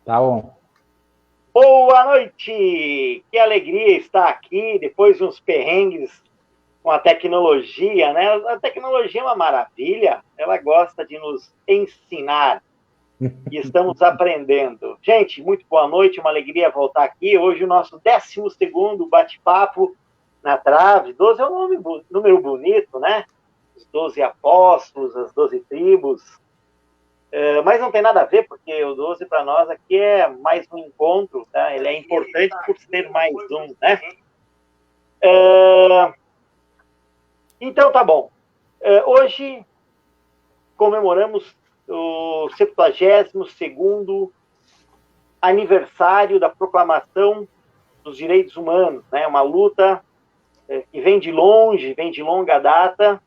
Tá bom. Boa noite! Que alegria estar aqui depois de uns perrengues com a tecnologia, né? A tecnologia é uma maravilha, ela gosta de nos ensinar e estamos aprendendo. Gente, muito boa noite, uma alegria voltar aqui. Hoje o nosso 12º bate-papo na trave. 12 é um número bonito, né? Os 12 apóstolos, as 12 tribos. Mas não tem nada a ver, porque o 12 para nós aqui é mais um encontro, tá? Ele é importante por ser mais um, né? Então tá bom. Hoje comemoramos o 72º aniversário da proclamação dos direitos humanos, né? Uma luta que vem de longe, vem de longa data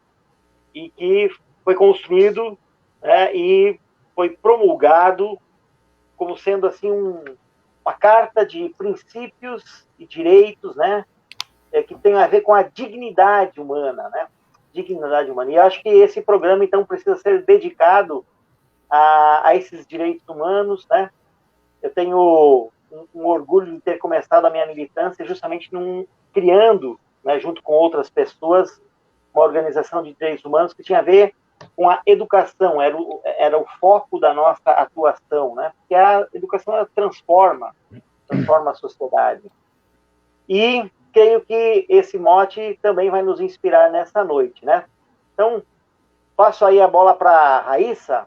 e que foi construído, né, e foi promulgado como sendo assim uma carta de princípios e direitos, né, que tem a ver com a dignidade humana, né? Dignidade humana. E eu acho que esse programa então precisa ser dedicado a esses direitos humanos, né? Eu tenho um orgulho de ter começado a minha militância justamente criando, né, junto com outras pessoas, uma organização de direitos humanos que tinha a ver com a educação, era o foco da nossa atuação, né? Porque a educação ela transforma a sociedade. E creio que esse mote também vai nos inspirar nessa noite, né? Então, passo aí a bola para a Raíssa.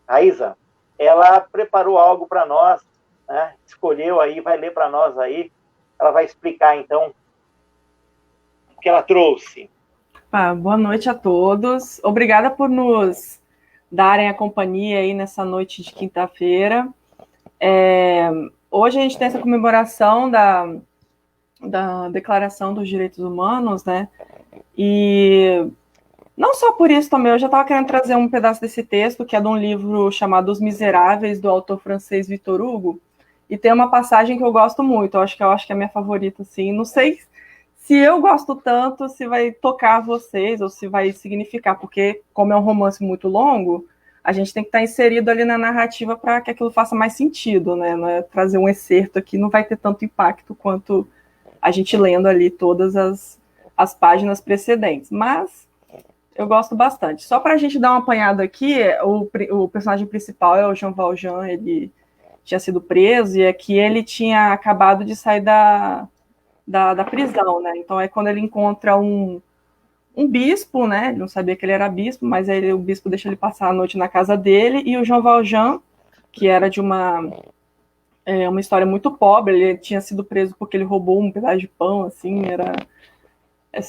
Raíssa, ela preparou algo para nós, né? Escolheu aí, vai ler para nós aí. Ela vai explicar, então, o que ela trouxe. Boa noite a todos. Obrigada por nos darem a companhia aí nessa noite de quinta-feira. Hoje a gente tem essa comemoração da Declaração dos Direitos Humanos, né? E não só por isso também, eu já estava querendo trazer um pedaço desse texto, que é de um livro chamado Os Miseráveis, do autor francês Victor Hugo, e tem uma passagem que eu gosto muito, eu acho que é a minha favorita, assim, não sei se eu gosto tanto, se vai tocar vocês, ou se vai significar, porque como é um romance muito longo, a gente tem que estar inserido ali na narrativa para que aquilo faça mais sentido, né? Não é trazer um excerto aqui, não vai ter tanto impacto quanto a gente lendo ali todas as páginas precedentes, mas eu gosto bastante. Só para a gente dar uma apanhada aqui, o personagem principal é o Jean Valjean, ele tinha sido preso e aqui ele tinha acabado de sair da prisão, né? Então é quando ele encontra um bispo, né? Ele não sabia que ele era bispo, mas aí o bispo deixa ele passar a noite na casa dele e o Jean Valjean, que era de uma história muito pobre, ele tinha sido preso porque ele roubou um pedaço de pão, assim, era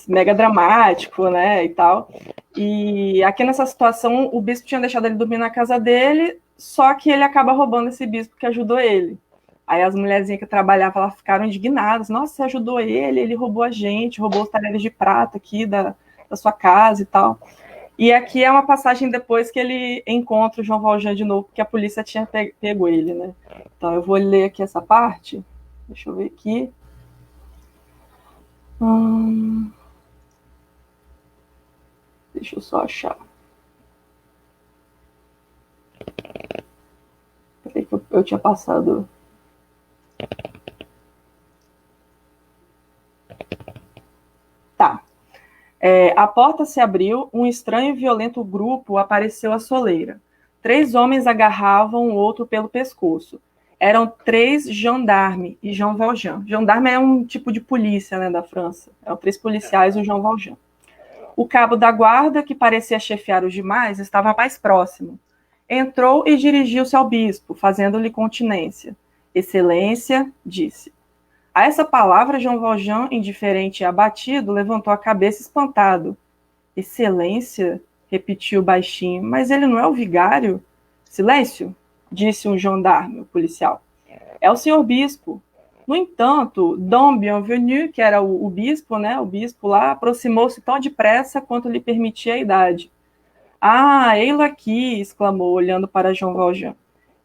mega dramático, né, e tal. E aqui nessa situação, o bispo tinha deixado ele dormir na casa dele, só que ele acaba roubando esse bispo que ajudou ele. Aí as mulherzinhas que trabalhavam, elas ficaram indignadas. Nossa, você ajudou ele roubou a gente, roubou os talheres de prata aqui da sua casa e tal. E aqui é uma passagem depois que ele encontra o João Valjean de novo, porque a polícia tinha pego ele, né? Então eu vou ler aqui essa parte. Deixa eu ver aqui. Deixa eu só achar. Peraí que eu tinha passado. Tá. A porta se abriu, um estranho e violento grupo apareceu à soleira. 3 homens agarravam o outro pelo pescoço. Eram 3 gendarmes e Jean Valjean. Gendarme é um tipo de polícia, né, da França. Eram 3 policiais e o Jean Valjean. O cabo da guarda, que parecia chefiar os demais, estava mais próximo. Entrou e dirigiu-se ao bispo, fazendo-lhe continência. Excelência, disse. A essa palavra, Jean Valjean, indiferente e abatido, levantou a cabeça espantado. Excelência, repetiu baixinho, mas ele não é o vigário? Silêncio, disse um gendarme, o policial. É o senhor bispo. No entanto, Dom Bienvenu, que era o bispo, né, o bispo lá, aproximou-se tão depressa quanto lhe permitia a idade. Ah, ei-lo aqui, exclamou, olhando para Jean Valjean.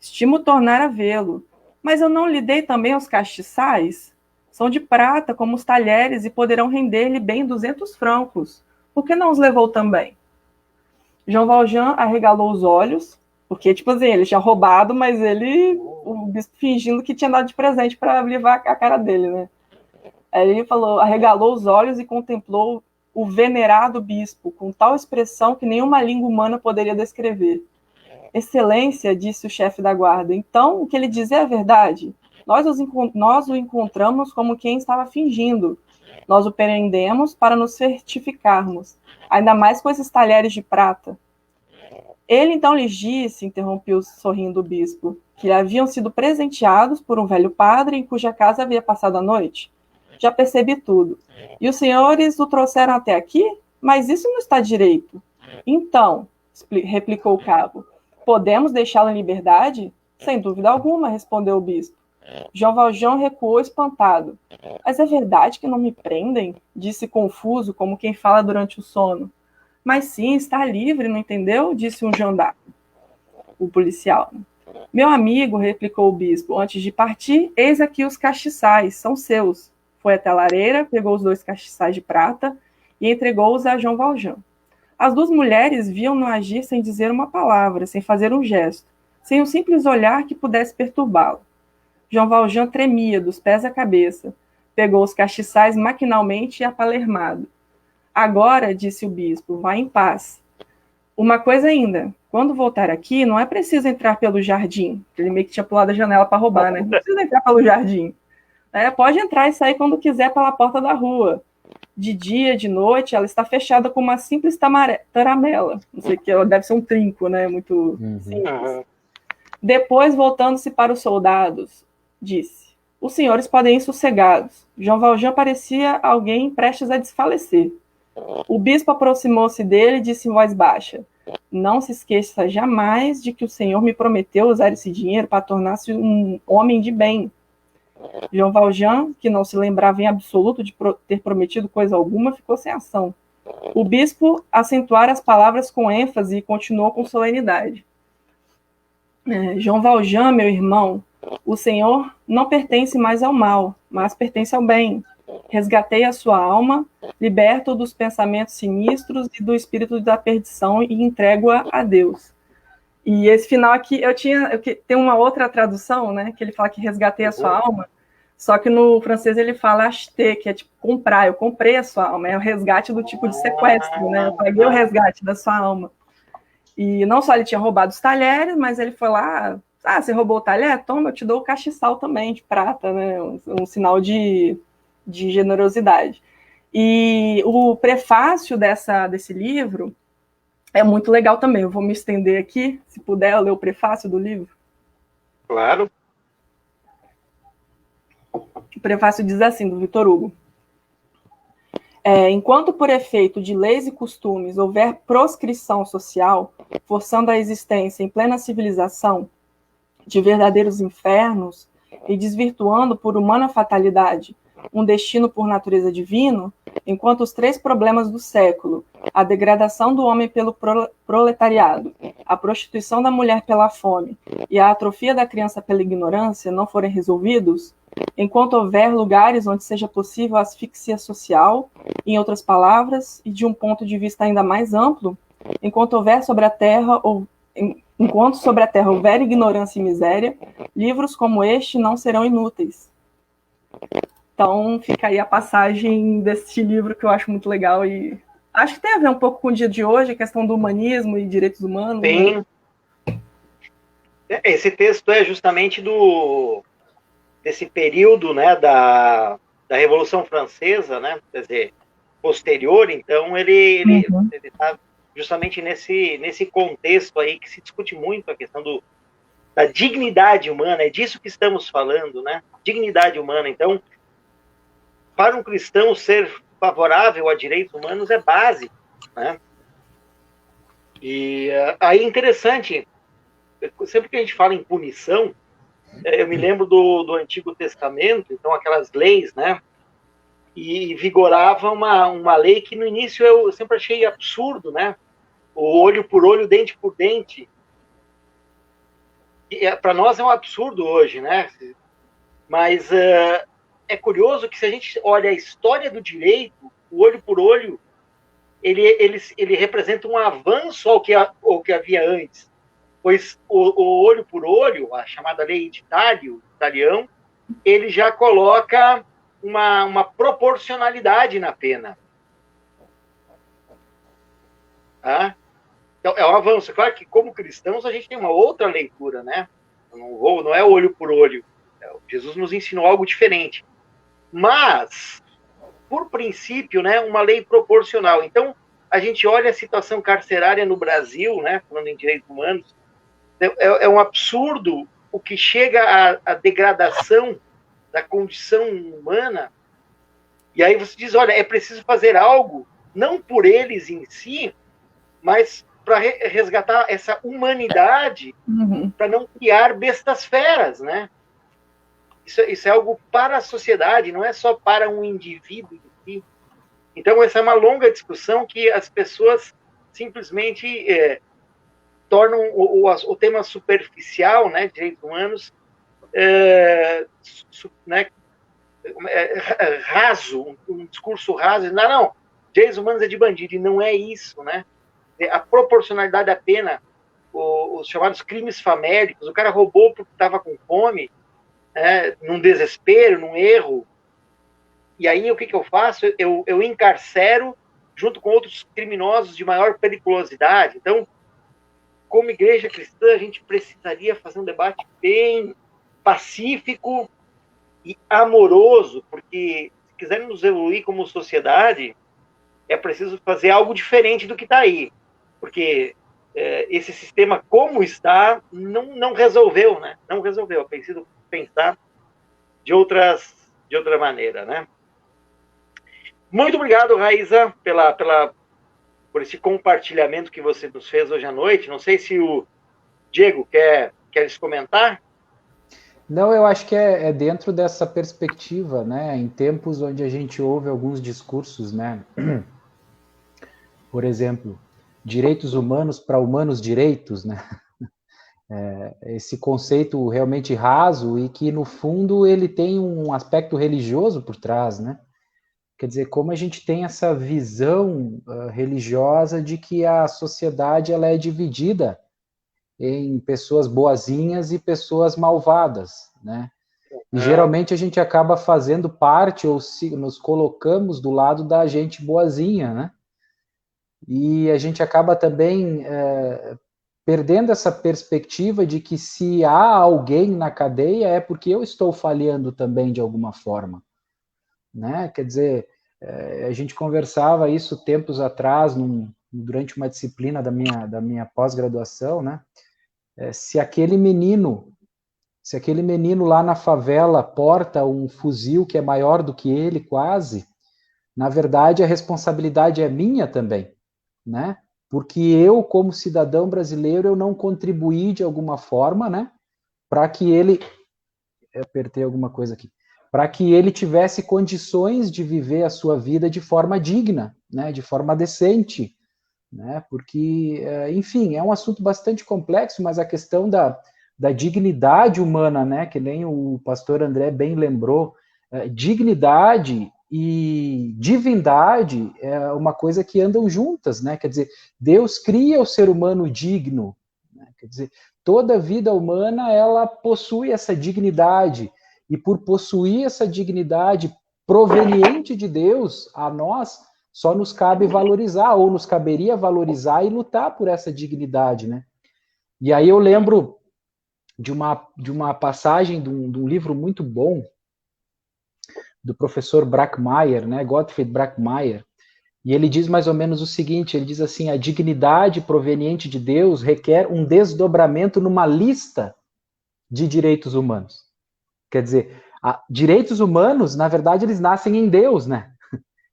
Estimo tornar a vê-lo. Mas eu não lhe dei também os castiçais? São de prata, como os talheres, e poderão render-lhe bem 200 francos. Por que não os levou também? Jean Valjean arregalou os olhos, porque, tipo assim, ele tinha roubado, mas ele o bispo fingindo que tinha dado de presente para livrar a cara dele, né? Aí ele falou, arregalou os olhos e contemplou o venerado bispo, com tal expressão que nenhuma língua humana poderia descrever. Excelência, disse o chefe da guarda, então o que ele diz é a verdade. Nós o encontramos como quem estava fingindo. Nós o prendemos para nos certificarmos, ainda mais com esses talheres de prata. Ele então lhes disse, interrompeu sorrindo o bispo, que haviam sido presenteados por um velho padre em cuja casa havia passado a noite. Já percebi tudo. E os senhores o trouxeram até aqui? Mas isso não está direito. Então, replicou o cabo, podemos deixá-lo em liberdade? Sem dúvida alguma, respondeu o bispo. João Valjean recuou espantado. Mas é verdade que não me prendem? Disse confuso, como quem fala durante o sono. Mas sim, está livre, não entendeu? Disse um gendarme, o policial. Meu amigo, replicou o bispo, antes de partir, eis aqui os castiçais, são seus. Foi até a lareira, pegou os 2 castiçais de prata e entregou-os a João Valjean. As 2 mulheres viam-no agir sem dizer uma palavra, sem fazer um gesto, sem um simples olhar que pudesse perturbá-lo. João Valjean tremia dos pés à cabeça, pegou os castiçais maquinalmente e apalermado. Agora, disse o bispo, vá em paz. Uma coisa ainda, quando voltar aqui, não é preciso entrar pelo jardim, ele meio que tinha pulado a janela para roubar, né? Não precisa entrar pelo jardim. Pode entrar e sair quando quiser pela porta da rua. De dia, de noite, ela está fechada com uma simples taramela. Não sei o que, ela deve ser um trinco, né? Muito simples. Depois, voltando-se para os soldados, disse, os senhores podem ir sossegados. João Valjean parecia alguém prestes a desfalecer. O bispo aproximou-se dele e disse em voz baixa, não se esqueça jamais de que o senhor me prometeu usar esse dinheiro para tornar-se um homem de bem. João Valjean, que não se lembrava em absoluto de ter prometido coisa alguma, ficou sem ação. O bispo acentuara as palavras com ênfase e continuou com solenidade. João Valjean, meu irmão, o senhor não pertence mais ao mal, mas pertence ao bem. Resgatei a sua alma, liberto dos pensamentos sinistros e do espírito da perdição e entrego-a a Deus. E esse final aqui, tem uma outra tradução, né, que ele fala que resgatei a sua alma, só que no francês ele fala acheter, que é tipo comprar, eu comprei a sua alma, é o resgate do tipo de sequestro, né, eu paguei o resgate da sua alma. E não só ele tinha roubado os talheres, mas ele foi lá, você roubou o talher? Toma, eu te dou o castiçal também, de prata, né, um sinal de generosidade. E o prefácio desse livro é muito legal também. Eu vou me estender aqui, se puder, eu ler o prefácio do livro. Claro. O prefácio diz assim, do Victor Hugo. Enquanto por efeito de leis e costumes houver proscrição social, forçando a existência em plena civilização de verdadeiros infernos e desvirtuando por humana fatalidade um destino por natureza divino, enquanto os 3 problemas do século, a degradação do homem pelo proletariado, a prostituição da mulher pela fome e a atrofia da criança pela ignorância não forem resolvidos, enquanto houver lugares onde seja possível a asfixia social, em outras palavras, e de um ponto de vista ainda mais amplo, enquanto sobre a Terra houver ignorância e miséria, livros como este não serão inúteis. Então, fica aí a passagem deste livro que eu acho muito legal e acho que tem a ver um pouco com o dia de hoje, a questão do humanismo e direitos humanos. Sim. Né? Esse texto é justamente desse período, né, da Revolução Francesa, né, quer dizer, posterior, então ele está justamente nesse contexto aí que se discute muito a questão da dignidade humana, é disso que estamos falando, né, dignidade humana. Então, para um cristão ser favorável a direitos humanos é básico, né? E aí é interessante, sempre que a gente fala em punição, eu me lembro do Antigo Testamento, então aquelas leis, né? E vigorava uma lei que no início eu sempre achei absurdo, né? O olho por olho, dente por dente. Para nós é um absurdo hoje, né? Mas é curioso que se a gente olha a história do direito, o olho por olho, ele representa um avanço ao que havia antes. pois o olho por olho, a chamada lei de Talião, ele já coloca uma proporcionalidade na pena. Tá? Então, é um avanço. Claro que, como cristãos, a gente tem uma outra leitura, né? Não é olho por olho. Jesus nos ensinou algo diferente. Mas, por princípio, né, uma lei proporcional. Então, a gente olha a situação carcerária no Brasil, né, falando em direitos humanos, é um absurdo o que chega à degradação da condição humana. E aí você diz, olha, é preciso fazer algo, não por eles em si, mas para resgatar essa humanidade, para não criar bestas feras, né? Isso é algo para a sociedade, não é só para um indivíduo em si. Então, essa é uma longa discussão que as pessoas simplesmente tornam o tema superficial, né, direitos humanos, né, raso, um discurso raso. Não, direitos humanos é de bandido, e não é isso, né? A proporcionalidade da pena, os chamados crimes famélicos, o cara roubou porque estava com fome, num desespero, num erro, e aí o que eu faço? Eu encarcero junto com outros criminosos de maior periculosidade. Então, como igreja cristã, a gente precisaria fazer um debate bem pacífico e amoroso, porque se quisermos evoluir como sociedade, é preciso fazer algo diferente do que está aí, porque esse sistema como está não resolveu, né? Não resolveu. É preciso pensar de outra maneira, né? Muito obrigado, Raíza, por esse compartilhamento que você nos fez hoje à noite. Não sei se o Diego quer comentar. Não, eu acho que é dentro dessa perspectiva, né? Em tempos onde a gente ouve alguns discursos, né? Por exemplo, direitos humanos para humanos direitos, né? Esse conceito realmente raso e que, no fundo, ele tem um aspecto religioso por trás, né? Quer dizer, como a gente tem essa visão religiosa de que a sociedade ela é dividida em pessoas boazinhas e pessoas malvadas, né? E geralmente a gente acaba fazendo parte ou nos colocamos do lado da gente boazinha, né? E a gente acaba também perdendo essa perspectiva de que se há alguém na cadeia é porque eu estou falhando também de alguma forma, né? Quer dizer, a gente conversava isso tempos atrás, durante uma disciplina da minha pós-graduação, né? Se aquele menino lá na favela porta um fuzil que é maior do que ele, quase, na verdade a responsabilidade é minha também, né? Porque eu, como cidadão brasileiro, eu não contribuí de alguma forma, né? Para que ele... Eu apertei alguma coisa aqui. Para que ele tivesse condições de viver a sua vida de forma digna, né? De forma decente, né? Porque, enfim, é um assunto bastante complexo, mas a questão da dignidade humana, né? Que nem o pastor André bem lembrou, dignidade e divindade é uma coisa que andam juntas, né? Quer dizer, Deus cria o ser humano digno, né? Quer dizer, toda vida humana ela possui essa dignidade, e por possuir essa dignidade proveniente de Deus a nós, só nos cabe valorizar, ou nos caberia valorizar e lutar por essa dignidade, né? E aí eu lembro de uma passagem de um livro muito bom, do professor Brackmeyer, né, Gottfried Brackmeyer, e ele diz mais ou menos o seguinte, ele diz assim, a dignidade proveniente de Deus requer um desdobramento numa lista de direitos humanos. Quer dizer, direitos humanos, na verdade, eles nascem em Deus, né?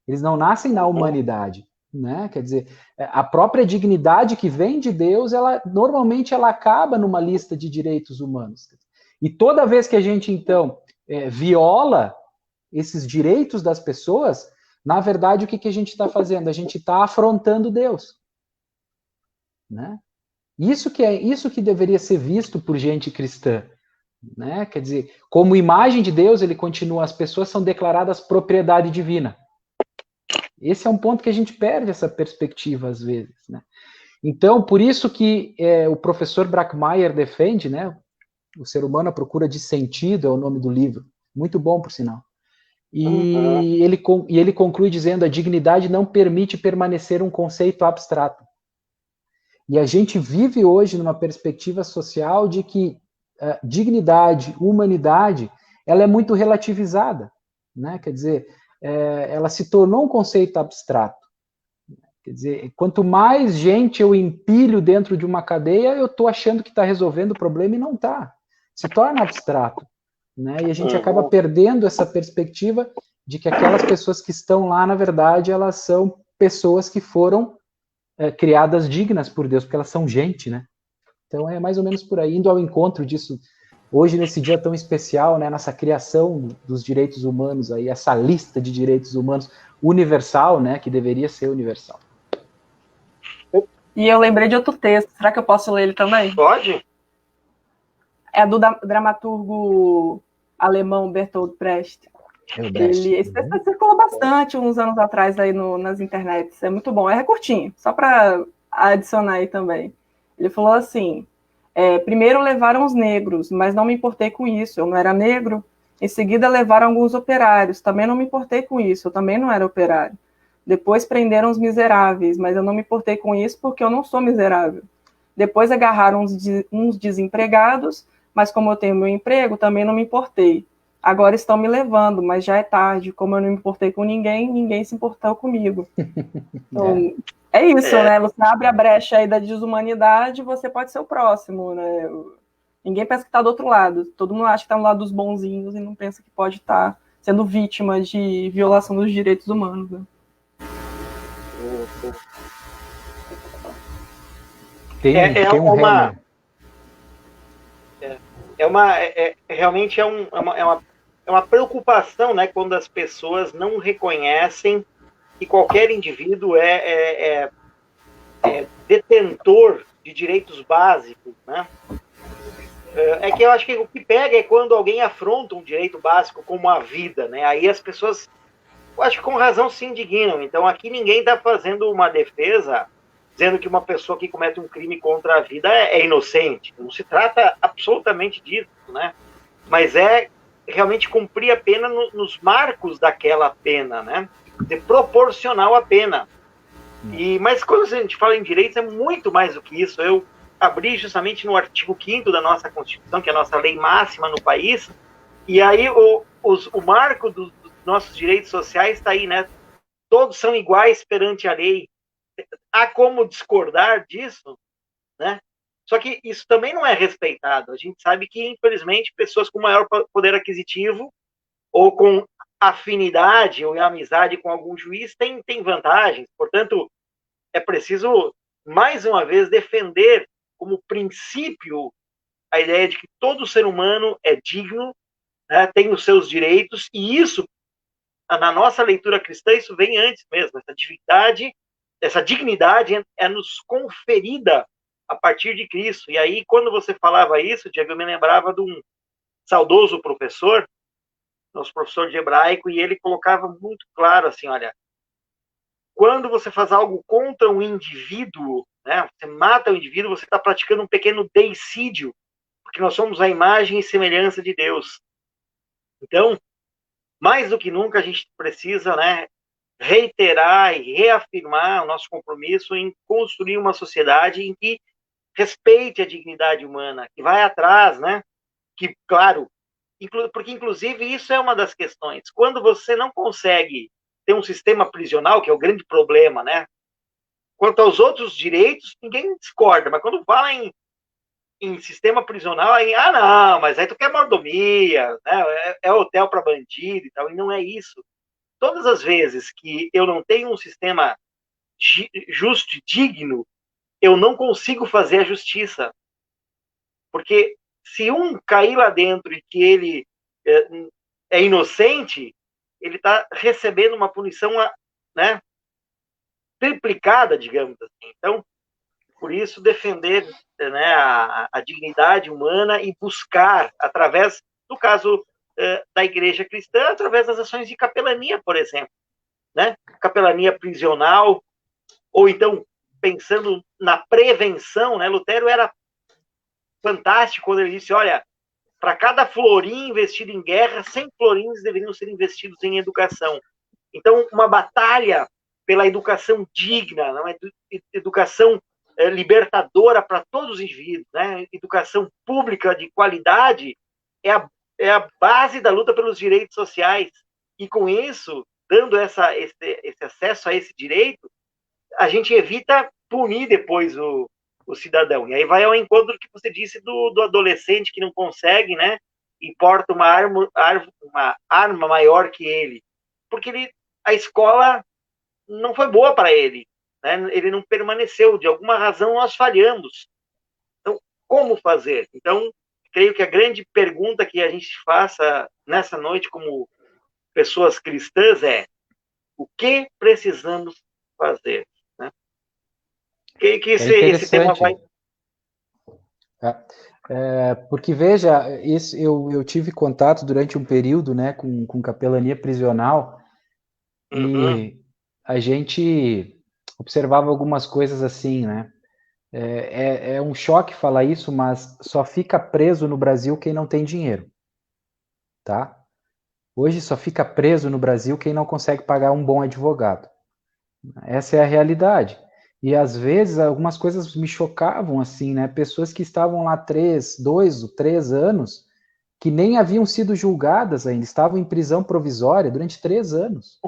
Eles não nascem na humanidade, né? Quer dizer, a própria dignidade que vem de Deus, normalmente ela acaba numa lista de direitos humanos. E toda vez que a gente, então, viola esses direitos das pessoas, na verdade, o que a gente está fazendo? A gente está afrontando Deus, né? Isso que deveria ser visto por gente cristã, né? Quer dizer, como imagem de Deus, ele continua, as pessoas são declaradas propriedade divina. Esse é um ponto que a gente perde essa perspectiva às vezes, né? Então, por isso que o professor Brackmeier defende, né, o ser humano à procura de sentido, é o nome do livro, muito bom, por sinal. E ele conclui dizendo: a dignidade não permite permanecer um conceito abstrato. E a gente vive hoje numa perspectiva social de que dignidade, humanidade, ela é muito relativizada, né? Quer dizer, ela se tornou um conceito abstrato. Quer dizer, quanto mais gente eu empilho dentro de uma cadeia, eu estou achando que está resolvendo o problema e não está. Se torna abstrato, né? E a gente acaba perdendo essa perspectiva de que aquelas pessoas que estão lá, na verdade, elas são pessoas que foram criadas dignas por Deus, porque elas são gente, né? Então é mais ou menos por aí, indo ao encontro disso, hoje nesse dia tão especial, né, nessa criação dos direitos humanos, aí, essa lista de direitos humanos universal, né, que deveria ser universal. E eu lembrei de outro texto, será que eu posso ler ele também? Pode. É do dramaturgo alemão Bertolt Brecht. Esse texto circulou bastante uns anos atrás aí nas internets, é muito bom, é curtinho, só para adicionar aí também. Ele falou assim: primeiro levaram os negros, mas não me importei com isso, eu não era negro. Em seguida levaram alguns operários, também não me importei com isso, eu também não era operário. Depois prenderam os miseráveis, mas eu não me importei com isso porque eu não sou miserável. Depois agarraram uns desempregados, mas como eu tenho meu emprego, também não me importei. Agora estão me levando, mas já é tarde. Como eu não me importei com ninguém, ninguém se importou comigo. Então, é isso, né? Você abre a brecha aí da desumanidade, você pode ser o próximo, né? Ninguém pensa que está do outro lado. Todo mundo acha que está no lado dos bonzinhos e não pensa que pode estar sendo vítima de violação dos direitos humanos, né? Realmente é uma preocupação, né, quando as pessoas não reconhecem que qualquer indivíduo é detentor de direitos básicos, né? É que eu acho que o que pega é quando alguém afronta um direito básico como a vida, né? Aí as pessoas, eu acho que com razão, se indignam. Então aqui ninguém está fazendo uma defesa dizendo que uma pessoa que comete um crime contra a vida é inocente. Não se trata absolutamente disso, né? Mas é realmente cumprir a pena nos marcos daquela pena, né? De proporcional à pena. Mas quando a gente fala em direitos, é muito mais do que isso. Eu abri justamente no artigo 5º da nossa Constituição, que é a nossa lei máxima no país, e aí o marco dos nossos direitos sociais está aí, né? Todos são iguais perante a lei. Há como discordar disso, né? Só que isso também não é respeitado. A gente sabe que, infelizmente, pessoas com maior poder aquisitivo ou com afinidade ou amizade com algum juiz têm vantagens. Portanto, é preciso, mais uma vez, defender como princípio a ideia de que todo ser humano é digno, né, tem os seus direitos, e isso, na nossa leitura cristã, isso vem antes mesmo. Essa dignidade é nos conferida a partir de Cristo. E aí, quando você falava isso, Diego, eu me lembrava de um saudoso professor, nosso professor de hebraico, e ele colocava muito claro assim: olha, quando você faz algo contra um indivíduo, né, você mata o indivíduo, você está praticando um pequeno deicídio, porque nós somos a imagem e semelhança de Deus. Então, mais do que nunca, a gente precisa, né, reiterar e reafirmar o nosso compromisso em construir uma sociedade em que respeite a dignidade humana, que vai atrás, né? Que, claro, porque inclusive isso é uma das questões. Quando você não consegue ter um sistema prisional, que é o grande problema, né? Quanto aos outros direitos, ninguém discorda, mas quando fala em sistema prisional, aí, não, mas aí tu quer mordomia, né? É hotel para bandido e tal, e não é isso. Todas as vezes que eu não tenho um sistema justo e digno, eu não consigo fazer a justiça. Porque se um cair lá dentro e que ele é inocente, ele está recebendo uma punição, né, triplicada, digamos assim. Então, por isso, defender, né, a dignidade humana e buscar, através, no caso da igreja cristã, através das ações de capelania, por exemplo, né? Capelania prisional, ou então pensando na prevenção, né? Lutero era fantástico quando ele disse, olha, para cada florim investido em guerra, 100 florins deveriam ser investidos em educação. Então, uma batalha pela educação digna, uma educação libertadora para todos os indivíduos, né? Educação pública de qualidade é a base da luta pelos direitos sociais. E com isso, dando esse acesso a esse direito, a gente evita punir depois o cidadão. E aí vai ao encontro que você disse do adolescente que não consegue, né? E porta uma arma maior que ele. Porque a escola não foi boa para ele, né? Ele não permaneceu. De alguma razão, nós falhamos. Então, como fazer? Então, creio que a grande pergunta que a gente faça nessa noite como pessoas cristãs é: o que precisamos fazer? Né? Que esse tema vai... Porque, veja, eu tive contato durante um período, né, com capelania prisional, e a gente observava algumas coisas assim, né? É um choque falar isso, mas só fica preso no Brasil quem não tem dinheiro, tá? Hoje só fica preso no Brasil quem não consegue pagar um bom advogado. Essa é a realidade. E às vezes algumas coisas me chocavam assim, né? Pessoas que estavam lá 2 ou 3 anos, que nem haviam sido julgadas ainda, estavam em prisão provisória durante 3 anos.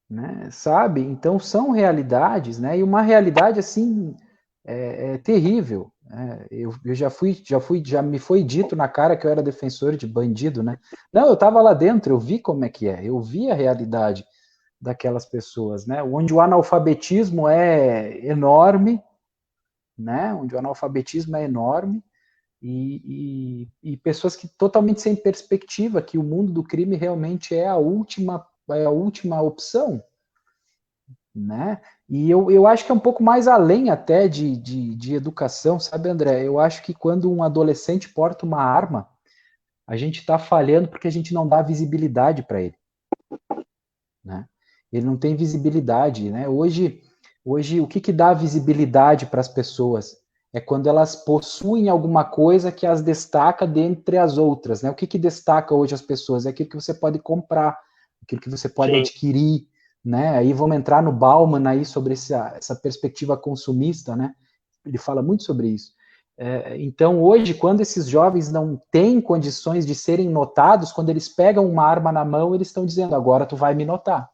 Né? Sabe? Então são realidades, né? E uma realidade assim terrível. Eu já me foi dito na cara que eu era defensor de bandido, né? Não, eu estava lá dentro, eu vi como é que é, eu vi a realidade daquelas pessoas, né? Onde o analfabetismo é enorme, né? Onde o analfabetismo é enorme e pessoas que totalmente sem perspectiva, que o mundo do crime realmente é a última opção, né? E eu acho que é um pouco mais além até de educação, sabe, André? Eu acho que quando um adolescente porta uma arma, a gente está falhando porque a gente não dá visibilidade para ele, né? Ele não tem visibilidade, né? Hoje o que dá visibilidade para as pessoas é quando elas possuem alguma coisa que as destaca dentre as outras, né? O que destaca hoje as pessoas? É aquilo que você pode comprar, aquilo que você pode adquirir, né? Aí vamos entrar no Bauman aí sobre essa perspectiva consumista, né? Ele fala muito sobre isso. Então, hoje, quando esses jovens não têm condições de serem notados, quando eles pegam uma arma na mão, eles estão dizendo, agora tu vai me notar.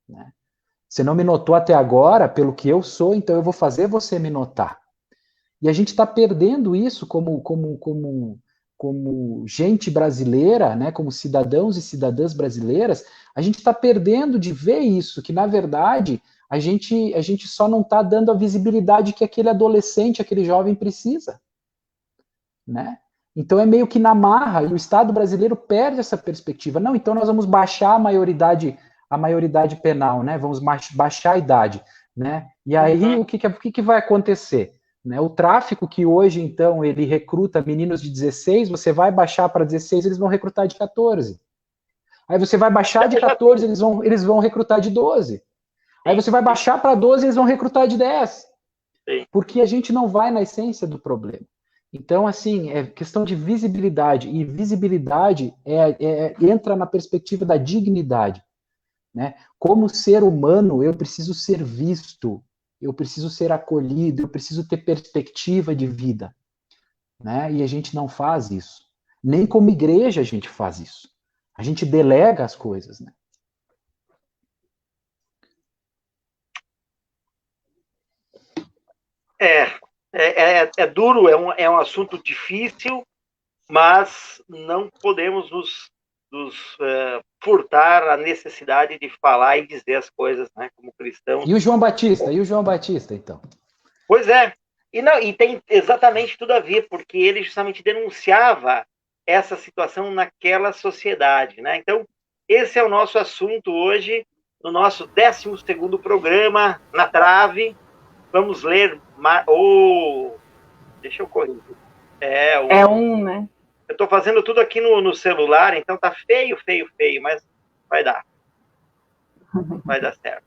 Né? Você não me notou até agora pelo que eu sou, então eu vou fazer você me notar. E a gente está perdendo isso como gente brasileira, né, como cidadãos e cidadãs brasileiras, a gente está perdendo de ver isso, que na verdade a gente só não está dando a visibilidade que aquele adolescente, aquele jovem precisa. Né? Então é meio que na marra, e o Estado brasileiro perde essa perspectiva. Não, então nós vamos baixar a maioridade penal, né? Vamos baixar a idade. Né? E aí o que vai acontecer? Né? O tráfico que hoje, então, ele recruta meninos de 16, você vai baixar para 16, eles vão recrutar de 14. Aí você vai baixar de 14, eles vão recrutar de 12. Aí você vai baixar para 12, eles vão recrutar de 10. Porque a gente não vai na essência do problema. Então, assim, é questão de visibilidade, e visibilidade entra na perspectiva da dignidade. Né? Como ser humano, eu preciso ser visto, eu preciso ser acolhido, eu preciso ter perspectiva de vida. Né? E a gente não faz isso. Nem como igreja a gente faz isso. A gente delega as coisas. Né? É duro, é um assunto difícil, mas não podemos nos furtar a necessidade de falar e dizer as coisas, né, como cristãos. E o João Batista, então? Pois é, e tem exatamente tudo a ver, porque ele justamente denunciava essa situação naquela sociedade, né? Então, esse é o nosso assunto hoje, no nosso 12º programa, Na Trave. Vamos ler... deixa eu corrigir. Né? Eu estou fazendo tudo aqui no celular, então tá feio, mas vai dar. Vai dar certo.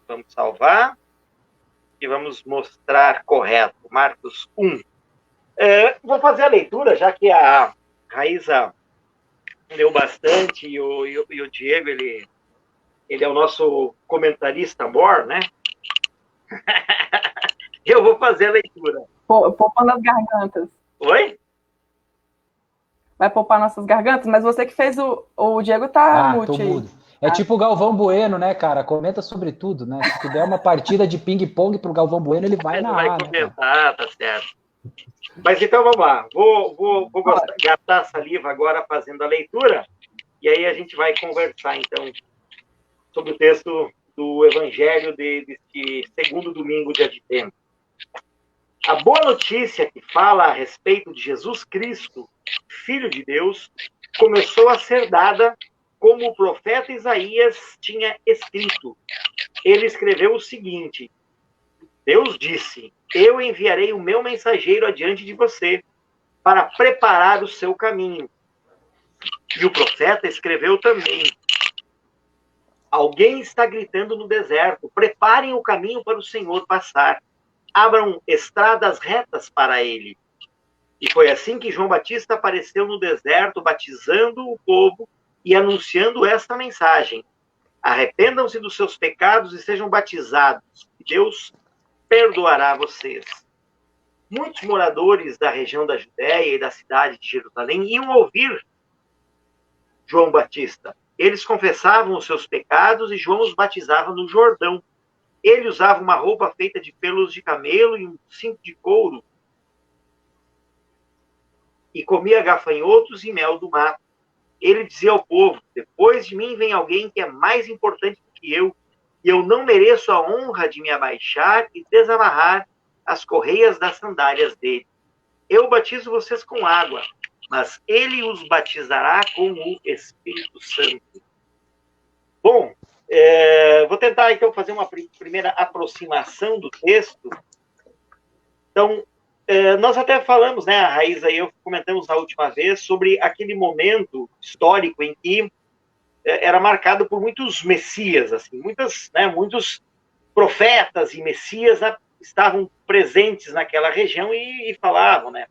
Vamos salvar e vamos mostrar correto. Marcos 1. Vou fazer a leitura, já que a Raíza leu bastante e o Diego, ele é o nosso comentarista mor, né? Eu vou fazer a leitura. Poupando nas gargantas. Oi? Vai poupar nossas gargantas? Mas você que fez o Diego tá mute tô aí. mudo. É tipo o Galvão Bueno, né, cara? Comenta sobre tudo, né? Se tu der uma partida de ping-pong pro Galvão Bueno, ele vai na Vai ar, comentar, tá certo. Mas então vamos lá. Vou gastar saliva agora fazendo a leitura, e aí a gente vai conversar, então, sobre o texto do Evangelho deste segundo domingo de Advento. A boa notícia que fala a respeito de Jesus Cristo, Filho de Deus, começou a ser dada como o profeta Isaías tinha escrito. Ele escreveu o seguinte: Deus disse: eu enviarei o meu mensageiro adiante de você para preparar o seu caminho. E o profeta escreveu também: alguém está gritando no deserto, preparem o caminho para o Senhor passar, abram estradas retas para ele. E foi assim que João Batista apareceu no deserto, batizando o povo e anunciando esta mensagem: arrependam-se dos seus pecados e sejam batizados, e Deus perdoará vocês. Muitos moradores da região da Judéia e da cidade de Jerusalém iam ouvir João Batista. Eles confessavam os seus pecados e João os batizava no Jordão. Ele usava uma roupa feita de pelos de camelo e um cinto de couro e comia gafanhotos e mel do mato. Ele dizia ao povo: depois de mim vem alguém que é mais importante do que eu, e eu não mereço a honra de me abaixar e desamarrar as correias das sandálias dele. Eu batizo vocês com água, mas ele os batizará com o Espírito Santo. Bom, vou tentar então fazer uma primeira aproximação do texto. Então, nós até falamos, né, a Raíza e eu comentamos na última vez sobre aquele momento histórico em que era marcado por muitos messias, assim, muitos profetas e messias estavam presentes naquela região e falavam, né?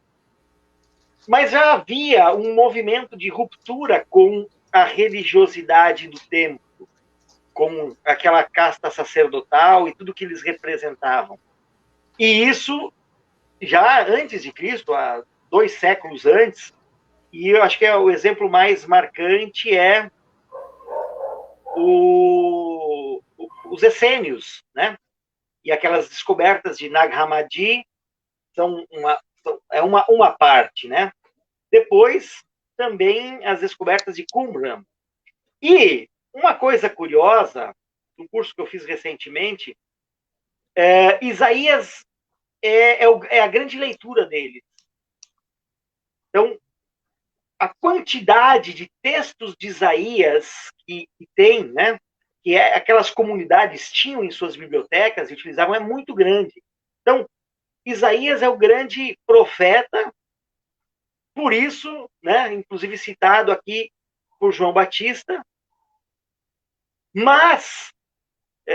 Mas já havia um movimento de ruptura com a religiosidade do tempo, com aquela casta sacerdotal e tudo que eles representavam. E isso já antes de Cristo, há 2 séculos antes, e eu acho que o exemplo mais marcante é os essênios, né? E aquelas descobertas de Nag Hammadi é uma parte, né? Depois, também as descobertas de Qumran. E uma coisa curiosa, um curso que eu fiz recentemente, Isaías é a grande leitura dele. Então, a quantidade de textos de Isaías que tem, né, que aquelas comunidades tinham em suas bibliotecas e utilizavam, é muito grande. Então, Isaías é o grande profeta, por isso, né, inclusive citado aqui por João Batista, mas,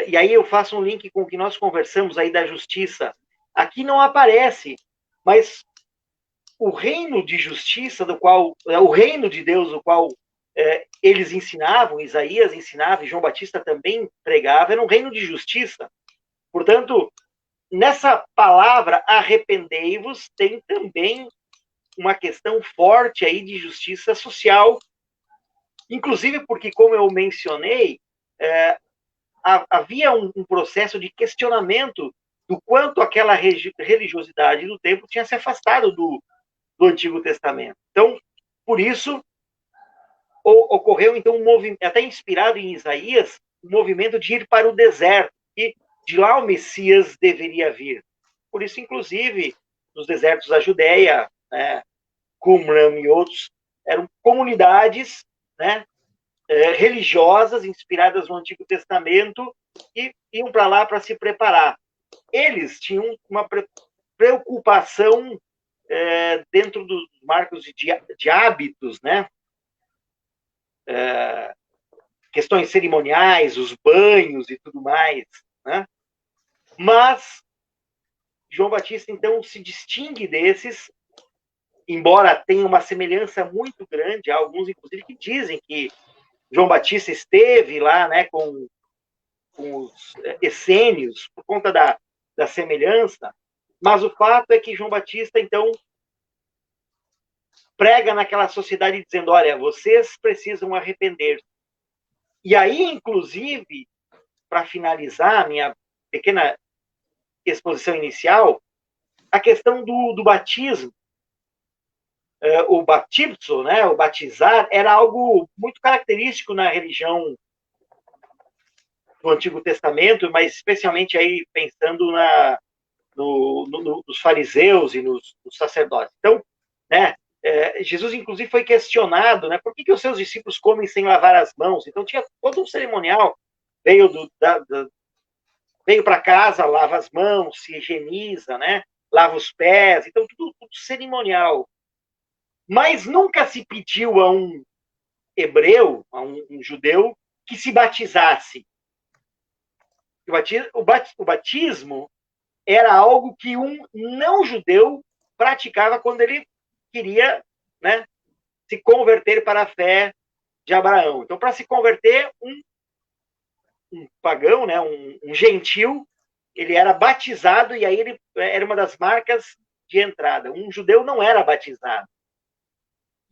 e aí eu faço um link com o que nós conversamos aí da justiça, aqui não aparece, mas o reino de justiça, o reino de Deus, o qual eles ensinavam, Isaías ensinava e João Batista também pregava, era um reino de justiça. Portanto, nessa palavra arrependei-vos, tem também uma questão forte aí de justiça social, inclusive porque, como eu mencionei, havia um processo de questionamento do quanto aquela religiosidade do tempo tinha se afastado do Antigo Testamento. Então, por isso, ocorreu então um movimento, até inspirado em Isaías, um movimento de ir para o deserto, e de lá o Messias deveria vir. Por isso, inclusive, nos desertos da Judéia, né, Qumran e outros, eram comunidades, né, religiosas, inspiradas no Antigo Testamento, e iam para lá para se preparar. Eles tinham uma preocupação dentro dos marcos de hábitos, né? Questões cerimoniais, os banhos e tudo mais. né? Mas João Batista, então, se distingue desses, embora tenha uma semelhança muito grande. Há alguns, inclusive, que dizem que João Batista esteve lá, né, com os essênios, por conta da semelhança, mas o fato é que João Batista, então, prega naquela sociedade dizendo, olha, vocês precisam arrepender-se. E aí, inclusive, para finalizar a minha pequena exposição inicial, a questão do batismo. O batismo, né, o batizar, era algo muito característico na religião do Antigo Testamento, mas especialmente aí pensando nos fariseus e nos sacerdotes. Então, né, Jesus, inclusive, foi questionado, né, por que os seus discípulos comem sem lavar as mãos? Então, tinha todo um cerimonial, veio para casa, lava as mãos, se higieniza, né, lava os pés, então tudo cerimonial. Mas nunca se pediu a um hebreu, a um judeu, que se batizasse. O batismo era algo que um não-judeu praticava quando ele queria, né, se converter para a fé de Abraão. Então, para se converter, um pagão, né, um gentil, ele era batizado e aí ele era uma das marcas de entrada. Um judeu não era batizado.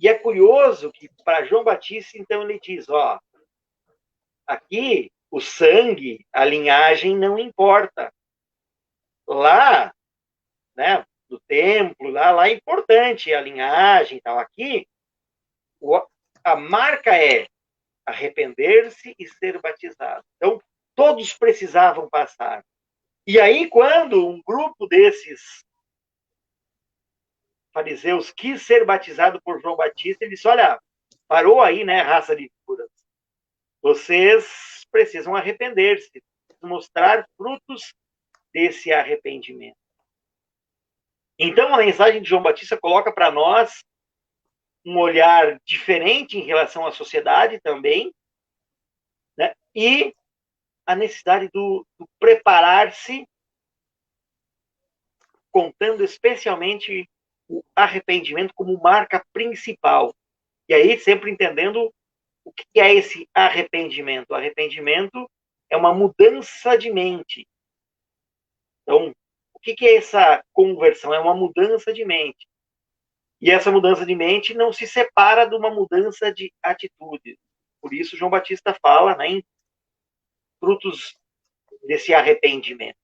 E é curioso que para João Batista, então, ele diz, ó, aqui o sangue, a linhagem não importa. Lá, né, no templo, lá é importante a linhagem e tal. Aqui, a marca é arrepender-se e ser batizado. Então, todos precisavam passar. E aí, quando um grupo desses fariseus quis ser batizado por João Batista, ele disse, olha, parou aí, né, raça de puras. Vocês precisam arrepender-se, mostrar frutos desse arrependimento. Então, a mensagem de João Batista coloca para nós um olhar diferente em relação à sociedade também, né? E a necessidade do preparar-se, contando especialmente o arrependimento como marca principal. E aí, sempre entendendo o que é esse arrependimento. O arrependimento é uma mudança de mente. Então, o que é essa conversão? É uma mudança de mente. E essa mudança de mente não se separa de uma mudança de atitude. Por isso, João Batista fala, né, em frutos desse arrependimento.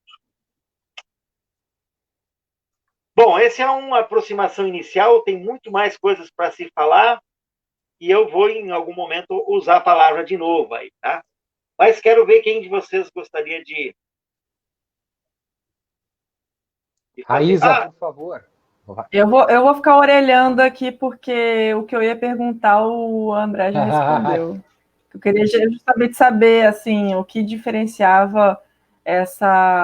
Bom, essa é uma aproximação inicial, tem muito mais coisas para se falar, e eu vou, em algum momento, usar a palavra de novo aí, tá? Mas quero ver quem de vocês gostaria de Raíza, por favor. Eu vou ficar orelhando aqui, porque o que eu ia perguntar, o André já respondeu. Eu queria justamente saber, assim, o que diferenciava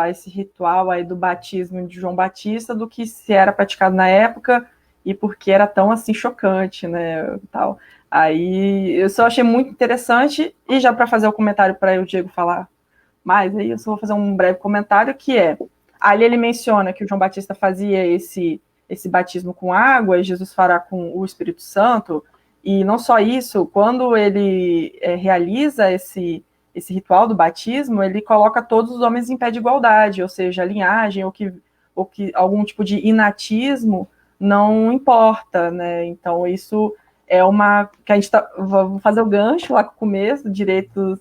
esse ritual aí do batismo de João Batista do que se era praticado na época e por que era tão, assim, chocante, né, tal. Aí, eu só achei muito interessante, e já para fazer o comentário para o Diego falar mais, aí eu só vou fazer um breve comentário, que ali ele menciona que o João Batista fazia esse batismo com água, e Jesus fará com o Espírito Santo, e não só isso, quando ele realiza esse ritual do batismo, ele coloca todos os homens em pé de igualdade, ou seja, a linhagem, ou que algum tipo de inatismo não importa, né? Então, isso é que a gente vamos fazer o gancho lá com o começo, direitos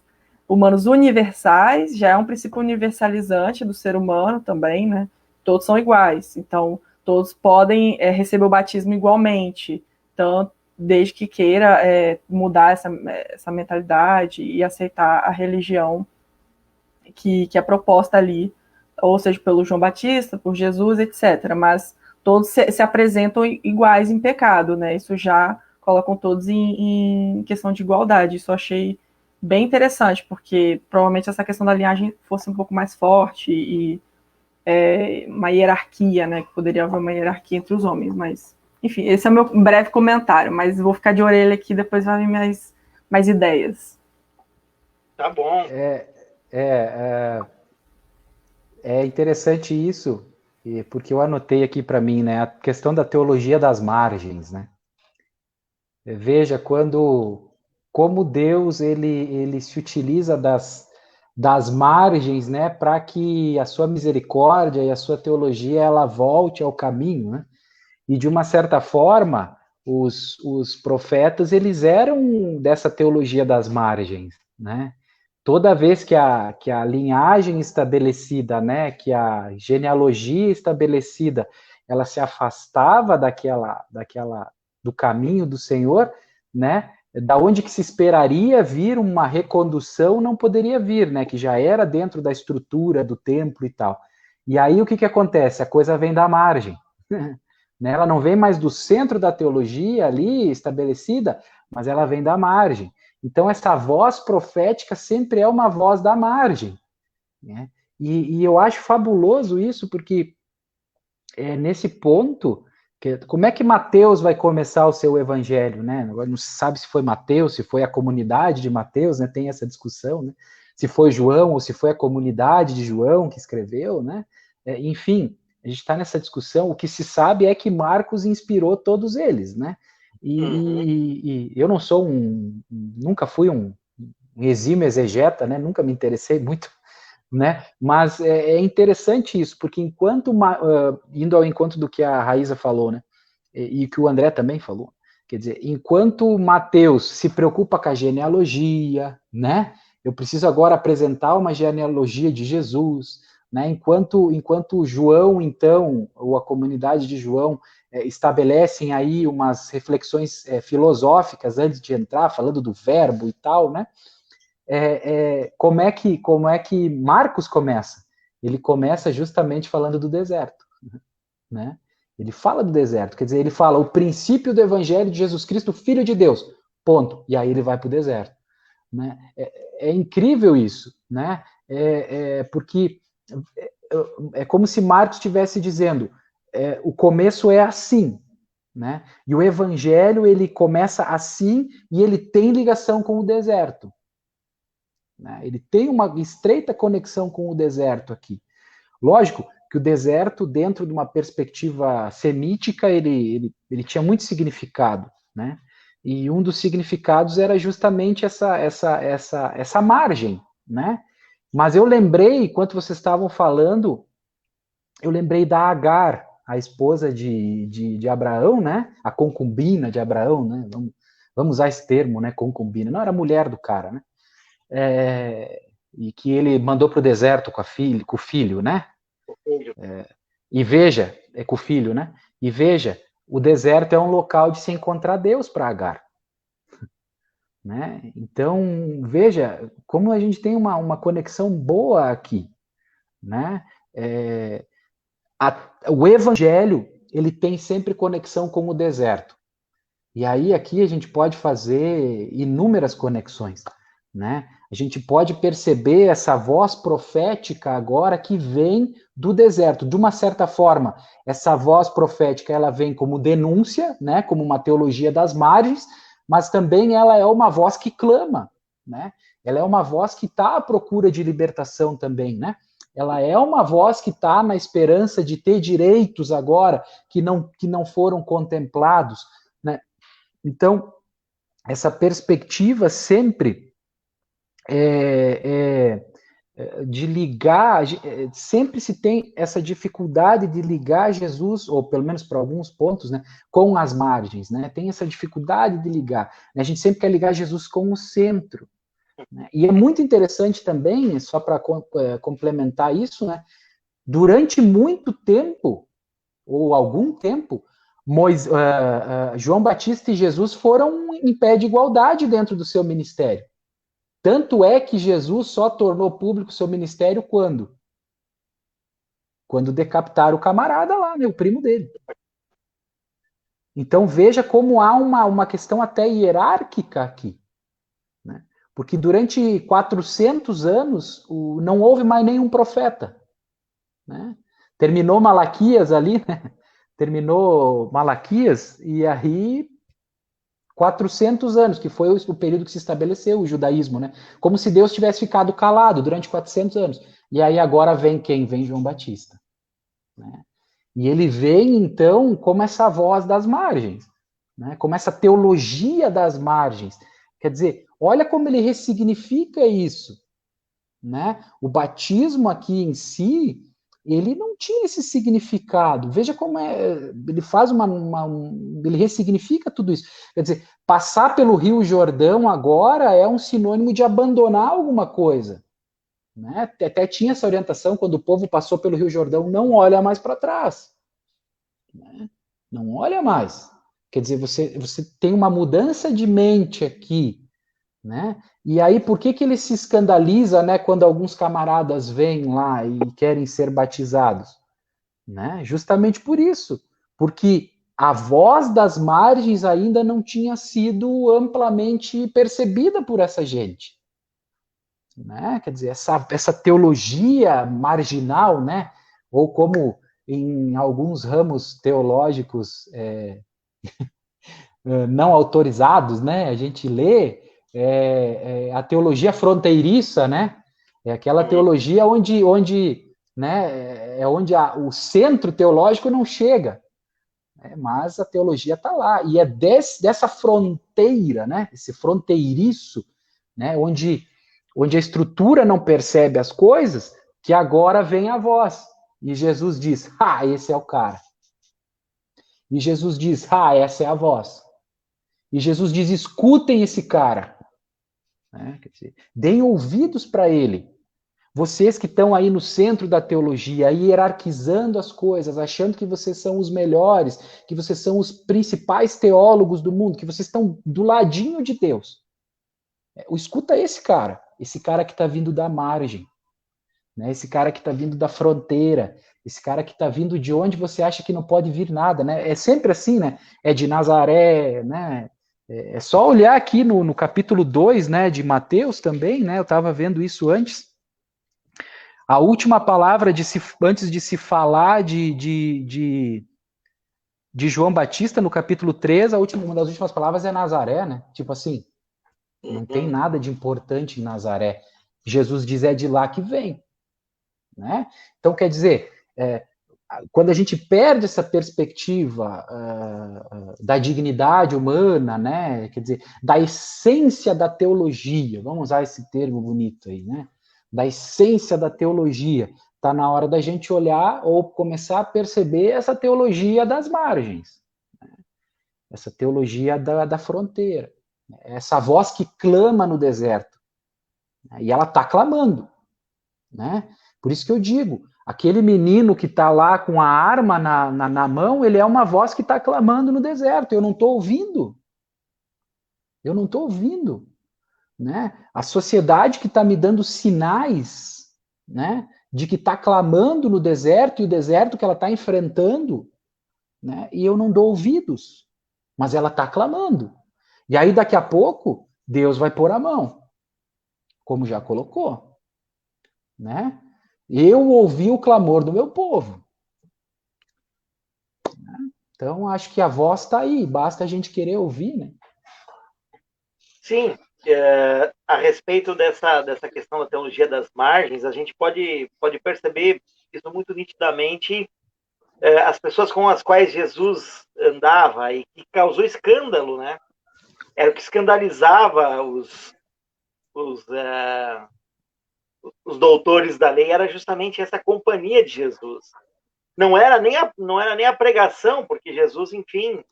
humanos universais, já é um princípio universalizante do ser humano também, né? Todos são iguais, então todos podem receber o batismo igualmente, tanto desde que queira mudar essa mentalidade e aceitar a religião que é proposta ali, ou seja, pelo João Batista, por Jesus, etc. Mas todos se apresentam iguais em pecado, né? Isso já colocam todos em questão de igualdade. Isso eu achei bem interessante, porque provavelmente essa questão da linhagem fosse um pouco mais forte e uma hierarquia, né? Que poderia haver uma hierarquia entre os homens, mas enfim, esse é o meu breve comentário, mas vou ficar de orelha aqui, depois vai vir mais ideias. Tá bom. É interessante isso, porque eu anotei aqui para mim, né, a questão da teologia das margens, né? Veja como Deus ele se utiliza das margens, né, para que a sua misericórdia e a sua teologia ela volte ao caminho, né? E de uma certa forma, os profetas eles eram dessa teologia das margens, né? Toda vez que a linhagem estabelecida, né, que a genealogia estabelecida, ela se afastava daquela do caminho do Senhor, né? Da onde que se esperaria vir uma recondução, não poderia vir, né? Que já era dentro da estrutura do templo e tal. E aí o que acontece? A coisa vem da margem. Né? Ela não vem mais do centro da teologia ali estabelecida, mas ela vem da margem. Então, essa voz profética sempre é uma voz da margem. Né? E eu acho fabuloso isso, porque nesse ponto, como é que Mateus vai começar o seu evangelho? Né? Agora não se sabe se foi Mateus, se foi a comunidade de Mateus, né? Tem essa discussão, né? Se foi João ou se foi a comunidade de João que escreveu, né? Enfim, a gente está nessa discussão. O que se sabe é que Marcos inspirou todos eles, né? E eu não sou nunca fui um exímio exegeta, né? Nunca me interessei muito, né? Mas é interessante isso, porque indo ao encontro do que a Raíza falou, né? E que o André também falou, quer dizer, enquanto Mateus se preocupa com a genealogia, né? Eu preciso agora apresentar uma genealogia de Jesus, né? Enquanto João, então, ou a comunidade de João estabelecem aí umas reflexões filosóficas antes de entrar, falando do verbo e tal, né? Como é que Marcos começa? Ele começa justamente falando do deserto, né? Ele fala do deserto, quer dizer, ele fala o princípio do evangelho de Jesus Cristo, Filho de Deus, ponto. E aí ele vai para o deserto, né? É incrível isso, né? Porque é como se Marcos estivesse dizendo, o começo é assim, né? E o evangelho ele começa assim e ele tem ligação com o deserto. Né? Ele tem uma estreita conexão com o deserto aqui. Lógico que o deserto, dentro de uma perspectiva semítica, ele tinha muito significado, né? E um dos significados era justamente essa margem, né? Mas eu lembrei, enquanto vocês estavam falando, eu lembrei da Agar, a esposa de Abraão, né? A concubina de Abraão, né? Vamos usar esse termo, né? Concubina. Não era mulher do cara, né? E que ele mandou para o deserto com o filho, né? E veja, com o filho, né? E veja, o deserto é um local de se encontrar Deus para Agar. Né? Então, veja como a gente tem uma conexão boa aqui. Né? O evangelho, ele tem sempre conexão com o deserto. E aí aqui a gente pode fazer inúmeras conexões, né? A gente pode perceber essa voz profética agora que vem do deserto. De uma certa forma, essa voz profética ela vem como denúncia, né? Como uma teologia das margens, mas também ela é uma voz que clama, né? Ela é uma voz que está à procura de libertação também, né? Ela é uma voz que está na esperança de ter direitos agora que não foram contemplados, né? Então, essa perspectiva sempre de ligar, sempre se tem essa dificuldade de ligar Jesus, ou pelo menos para alguns pontos, né, com as margens, né? Tem essa dificuldade de ligar. Né? A gente sempre quer ligar Jesus com o centro. Né? E é muito interessante também, só para complementar isso, né? Durante muito tempo, ou algum tempo, João Batista e Jesus foram em pé de igualdade dentro do seu ministério. Tanto é que Jesus só tornou público seu ministério quando? Quando decapitaram o camarada lá, né, o primo dele. Então veja como há uma questão até hierárquica aqui. Né? Porque durante 400 anos não houve mais nenhum profeta. Né? Terminou Malaquias ali, né? Terminou Malaquias, e aí 400 anos, que foi o período que se estabeleceu o judaísmo, né? Como se Deus tivesse ficado calado durante 400 anos. E aí agora vem quem? Vem João Batista, né? E ele vem, então, como essa voz das margens, né? Como essa teologia das margens. Quer dizer, olha como ele ressignifica isso, né? O batismo aqui em si, ele não tinha esse significado. Veja como ele faz ele ressignifica tudo isso. Quer dizer, passar pelo Rio Jordão agora é um sinônimo de abandonar alguma coisa, né? Até tinha essa orientação quando o povo passou pelo Rio Jordão, não olha mais para trás, né? Não olha mais. Quer dizer, você tem uma mudança de mente aqui, né? E aí, por que ele se escandaliza, né, quando alguns camaradas vêm lá e querem ser batizados? Né? Justamente por isso, porque a voz das margens ainda não tinha sido amplamente percebida por essa gente. Né? Quer dizer, essa teologia marginal, né? Ou como em alguns ramos teológicos não autorizados, né? A gente lê a teologia fronteiriça, né? É aquela teologia onde né, onde o centro teológico não chega, né? Mas a teologia está lá e é dessa fronteira, né? Esse fronteiriço, né? Onde a estrutura não percebe as coisas, que agora vem a voz e Jesus diz: "Ah, esse é o cara." E Jesus diz: "Ah, essa é a voz." E Jesus diz: escutem esse cara, né? Quer dizer, deem ouvidos para ele. Vocês que estão aí no centro da teologia, hierarquizando as coisas, achando que vocês são os melhores, que vocês são os principais teólogos do mundo, que vocês estão do ladinho de Deus. Escuta esse cara que está vindo da margem, né? Esse cara que está vindo da fronteira, esse cara que está vindo de onde você acha que não pode vir nada, né? É sempre assim, né? É de Nazaré, né? É só olhar aqui no capítulo 2, né, de Mateus também, né? Eu estava vendo isso antes. A última palavra antes de se falar de João Batista, no capítulo 3, uma das últimas palavras é Nazaré, né? Tipo assim, não tem nada de importante em Nazaré. Jesus diz: é de lá que vem. Né? Então, quer dizer, quando a gente perde essa perspectiva da dignidade humana, né? Quer dizer, da essência da teologia, vamos usar esse termo bonito aí, né? Da essência da teologia, está na hora da gente olhar ou começar a perceber essa teologia das margens, né? Essa teologia da fronteira, essa voz que clama no deserto, né? E ela está clamando, né? Por isso que eu digo, aquele menino que está lá com a arma na mão, ele é uma voz que está clamando no deserto. Eu não estou ouvindo. Eu não estou ouvindo. Né? A sociedade que está me dando sinais, né, de que está clamando no deserto e o deserto que ela está enfrentando, né, e eu não dou ouvidos. Mas ela está clamando. E aí, daqui a pouco, Deus vai pôr a mão, como já colocou. Né? Eu ouvi o clamor do meu povo. Então, acho que a voz está aí, basta a gente querer ouvir, né? Sim, a respeito dessa questão da teologia das margens, a gente pode perceber isso muito nitidamente, as pessoas com as quais Jesus andava e que causou escândalo, né? Era o que escandalizava os doutores da lei, era justamente essa companhia de Jesus. Não era nem a pregação, porque Jesus, enfim,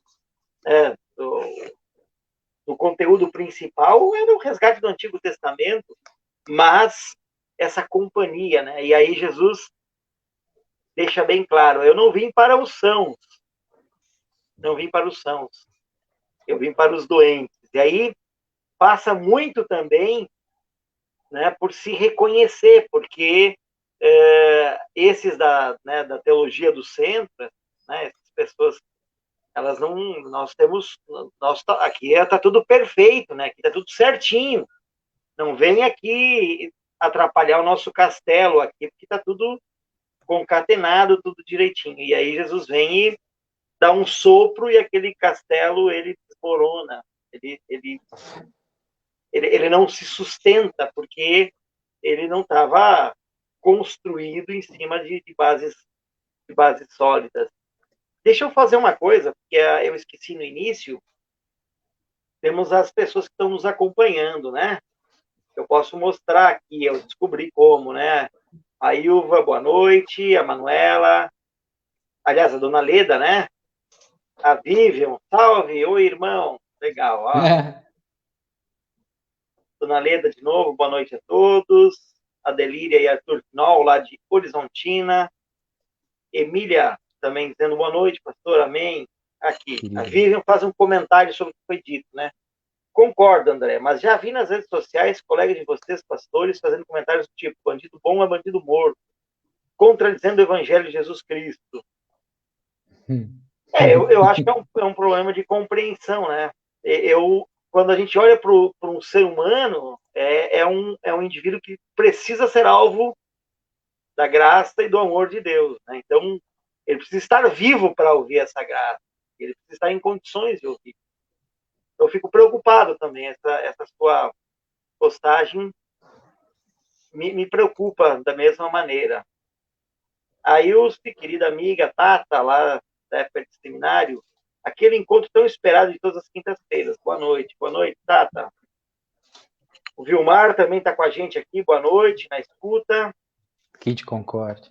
o conteúdo principal era o resgate do Antigo Testamento, mas essa companhia, né? E aí Jesus deixa bem claro: eu não vim para os sãos, não vim para os sãos, eu vim para os doentes. E aí passa muito também, né, por se reconhecer, porque esses da teologia do centro, né, essas pessoas, elas não, aqui está tudo perfeito, né, aqui está tudo certinho, não vem aqui atrapalhar o nosso castelo aqui, porque está tudo concatenado, tudo direitinho. E aí Jesus vem e dá um sopro e aquele castelo, ele desmorona, ele não se sustenta, porque ele não estava construído em cima de bases sólidas. Deixa eu fazer uma coisa, porque eu esqueci no início. Temos as pessoas que estão nos acompanhando, né? Eu posso mostrar aqui, eu descobri como, né? A Ilva, boa noite. A Manuela, aliás, a Dona Leda, né? A Vivian, salve. Oi, irmão. Legal, ó. Dona Leda, de novo, boa noite a todos. A Delíria e Arthur Knoll, lá de Horizontina. Emília, também dizendo boa noite, pastor, amém. Aqui. A Vivian faz um comentário sobre o que foi dito, né? Concordo, André, mas já vi nas redes sociais colegas de vocês, pastores, fazendo comentários do tipo: bandido bom é bandido morto, contradizendo o evangelho de Jesus Cristo. Eu acho que é um problema de compreensão, né? Quando a gente olha para um ser humano, é um indivíduo que precisa ser alvo da graça e do amor de Deus, né? Então, ele precisa estar vivo para ouvir essa graça, ele precisa estar em condições de ouvir. Eu fico preocupado também, essa sua postagem me preocupa da mesma maneira. A Ilse, querida amiga Tata, lá da época de seminário, aquele encontro tão esperado de todas as quintas-feiras. Boa noite, Tata. O Vilmar também está com a gente aqui, boa noite, na escuta. Kit Concorde.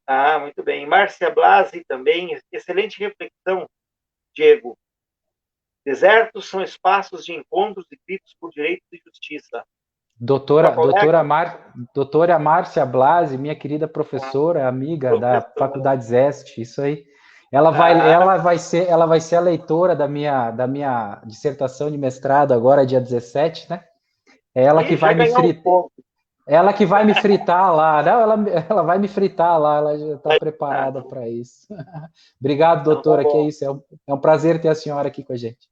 Ah, muito bem. Márcia Blasi também, excelente reflexão, Diego. Desertos são espaços de encontros e gritos por direitos e justiça. Doutora Márcia Blasi, minha querida professora, amiga da Faculdade Zeste, isso aí. Ela vai ser a leitora da minha dissertação de mestrado agora, dia 17, né? Ela que vai me fritar. Ela que vai me fritar lá. Não, ela vai me fritar lá, ela já está preparada para isso. Obrigado, doutora, que é isso. É um prazer ter a senhora aqui com a gente.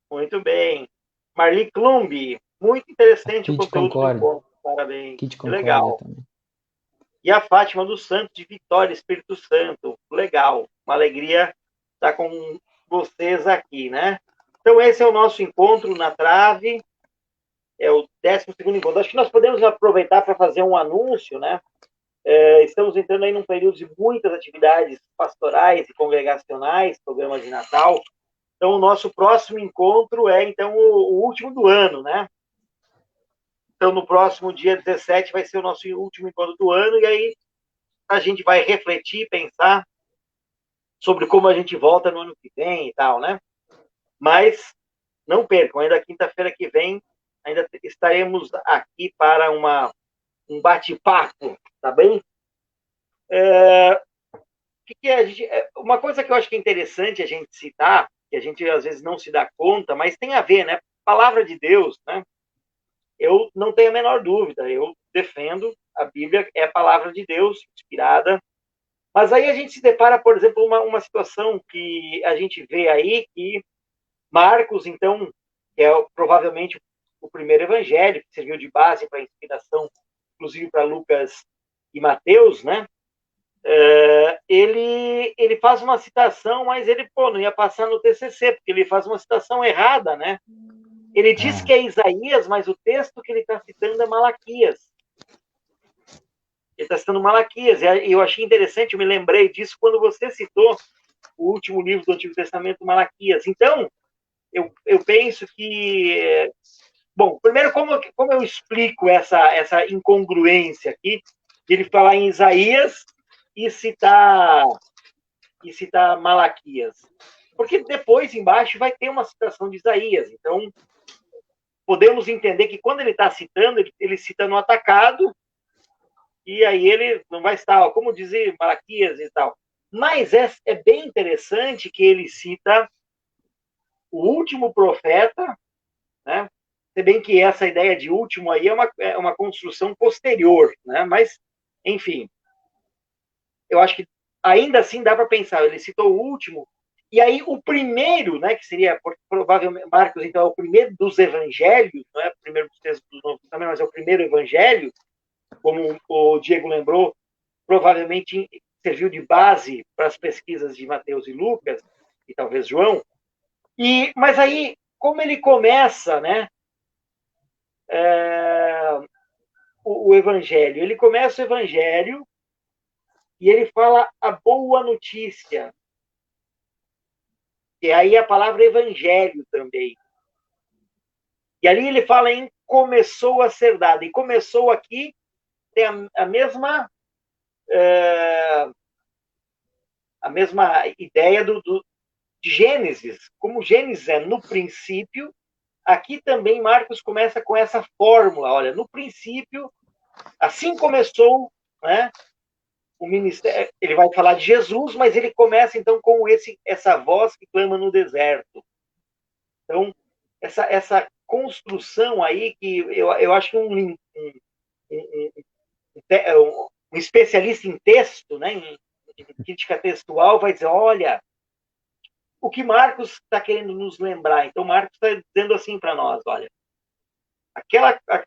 Muito bem. Marli Klumbi, muito interessante o conteúdo do encontro. Parabéns. Que legal. Também. E a Fátima dos Santos, de Vitória, Espírito Santo. Legal. Uma alegria estar com vocês aqui, né? Então, esse é o nosso encontro na trave. É o 12º encontro. Acho que nós podemos aproveitar para fazer um anúncio, né? Estamos entrando aí num período de muitas atividades pastorais e congregacionais, programas de Natal. Então, o nosso próximo encontro é, então, o último do ano, né? Então, no próximo dia 17 vai ser o nosso último encontro do ano, e aí a gente vai refletir, pensar sobre como a gente volta no ano que vem e tal, né? Mas não percam, ainda quinta-feira que vem, ainda estaremos aqui para um bate-papo, tá bem? Uma coisa que eu acho que é interessante a gente citar, que a gente às vezes não se dá conta, mas tem a ver, né? Palavra de Deus, né? Eu não tenho a menor dúvida, eu defendo, a Bíblia é a palavra de Deus, inspirada, mas aí a gente se depara, por exemplo, uma situação que a gente vê aí, que Marcos, então, que é provavelmente o primeiro evangelho, que serviu de base para a inspiração, inclusive para Lucas e Mateus, né? Ele faz uma citação, mas ele não ia passar no TCC, porque ele faz uma citação errada, né? Ele diz que é Isaías, mas o texto que ele está citando é Malaquias. Ele está citando Malaquias, e eu achei interessante, eu me lembrei disso quando você citou o último livro do Antigo Testamento, Malaquias. Então, eu penso que... Bom, primeiro, como eu explico essa incongruência aqui, de ele falar em Isaías e citar Malaquias? Porque depois, embaixo, vai ter uma citação de Isaías. Então, podemos entender que quando ele está citando, ele cita no atacado, e aí ele não vai estar, como dizia Malaquias e tal. Mas é bem interessante que ele cita o último profeta, né? Se bem que essa ideia de último aí é uma construção posterior, né? Mas, enfim, eu acho que ainda assim dá para pensar. Ele citou o último, e aí o primeiro, né, que seria provavelmente Marcos, então é o primeiro dos evangelhos, não é o primeiro dos textos do Novo Testamento, mas é o primeiro evangelho, como o Diego lembrou, provavelmente serviu de base para as pesquisas de Mateus e Lucas, e talvez João. Mas aí, como ele começa, né, o evangelho? Ele começa o evangelho e ele fala a boa notícia. E aí a palavra evangelho também. E ali ele fala em começou a ser dada. E começou aqui tem a mesma ideia de Gênesis. Como Gênesis é no princípio, aqui também Marcos começa com essa fórmula. Olha, no princípio, assim começou, né, o ministério. Ele vai falar de Jesus, mas ele começa então com essa voz que clama no deserto. Então, essa construção aí que eu acho que um especialista em texto, né, em crítica textual, vai dizer, olha, o que Marcos está querendo nos lembrar. Então, Marcos está dizendo assim para nós, olha,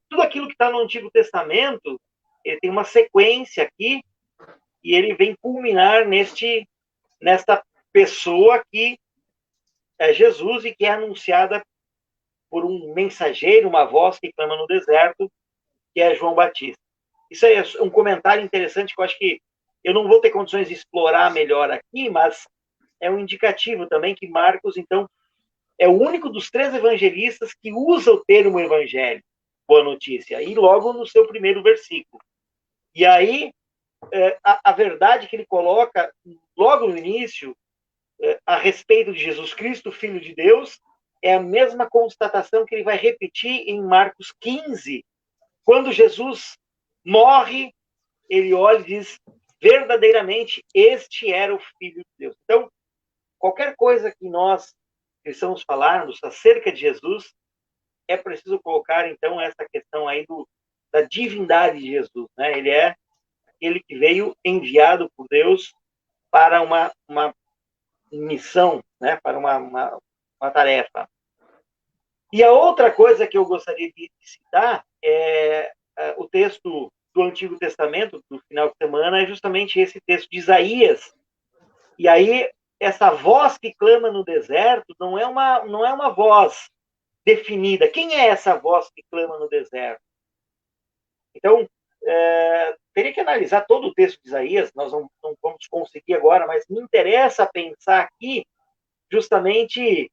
tudo aquilo que está no Antigo Testamento, ele tem uma sequência aqui, e ele vem culminar nesta pessoa que é Jesus e que é anunciada por um mensageiro, uma voz que clama no deserto, que é João Batista. Isso é um comentário interessante que eu acho que eu não vou ter condições de explorar melhor aqui, mas é um indicativo também que Marcos, então, é o único dos 3 evangelistas que usa o termo evangelho, boa notícia, e logo no seu primeiro versículo. E aí, a verdade que ele coloca logo no início, a respeito de Jesus Cristo, Filho de Deus, é a mesma constatação que ele vai repetir em Marcos 15, quando Jesus morre, ele olha e diz, verdadeiramente, este era o Filho de Deus. Então, qualquer coisa que nós precisamos falarmos acerca de Jesus, é preciso colocar, então, essa questão aí da divindade de Jesus, né? Ele é aquele que veio enviado por Deus para uma missão, né? Para uma tarefa. E a outra coisa que eu gostaria de citar é o texto do Antigo Testamento, do final de semana, é justamente esse texto de Isaías. E aí, essa voz que clama no deserto não é uma voz definida. Quem é essa voz que clama no deserto? Então, teria que analisar todo o texto de Isaías, nós não vamos conseguir agora, mas me interessa pensar aqui, justamente,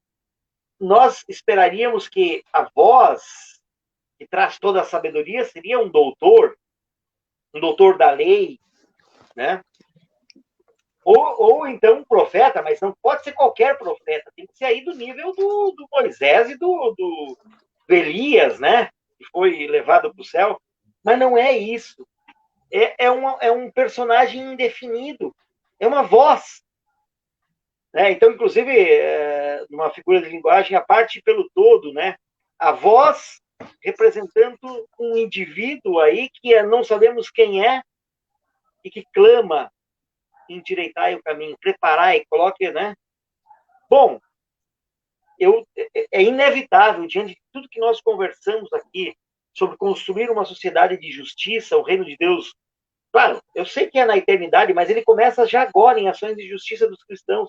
nós esperaríamos que a voz que traz toda a sabedoria seria um doutor da lei, né? Ou então um profeta, mas não pode ser qualquer profeta, tem que ser aí do nível do Moisés e do Elias, né? Que foi levado para o céu. Mas não é isso. É um personagem indefinido. É uma voz. Né? Então, inclusive, numa figura de linguagem, a parte pelo todo, né? A voz representando um indivíduo aí que não sabemos quem é e que clama, endireitai o caminho, preparai, coloque, né? Bom, é inevitável, diante de tudo que nós conversamos aqui, sobre construir uma sociedade de justiça, o reino de Deus, claro, eu sei que é na eternidade, mas ele começa já agora em ações de justiça dos cristãos.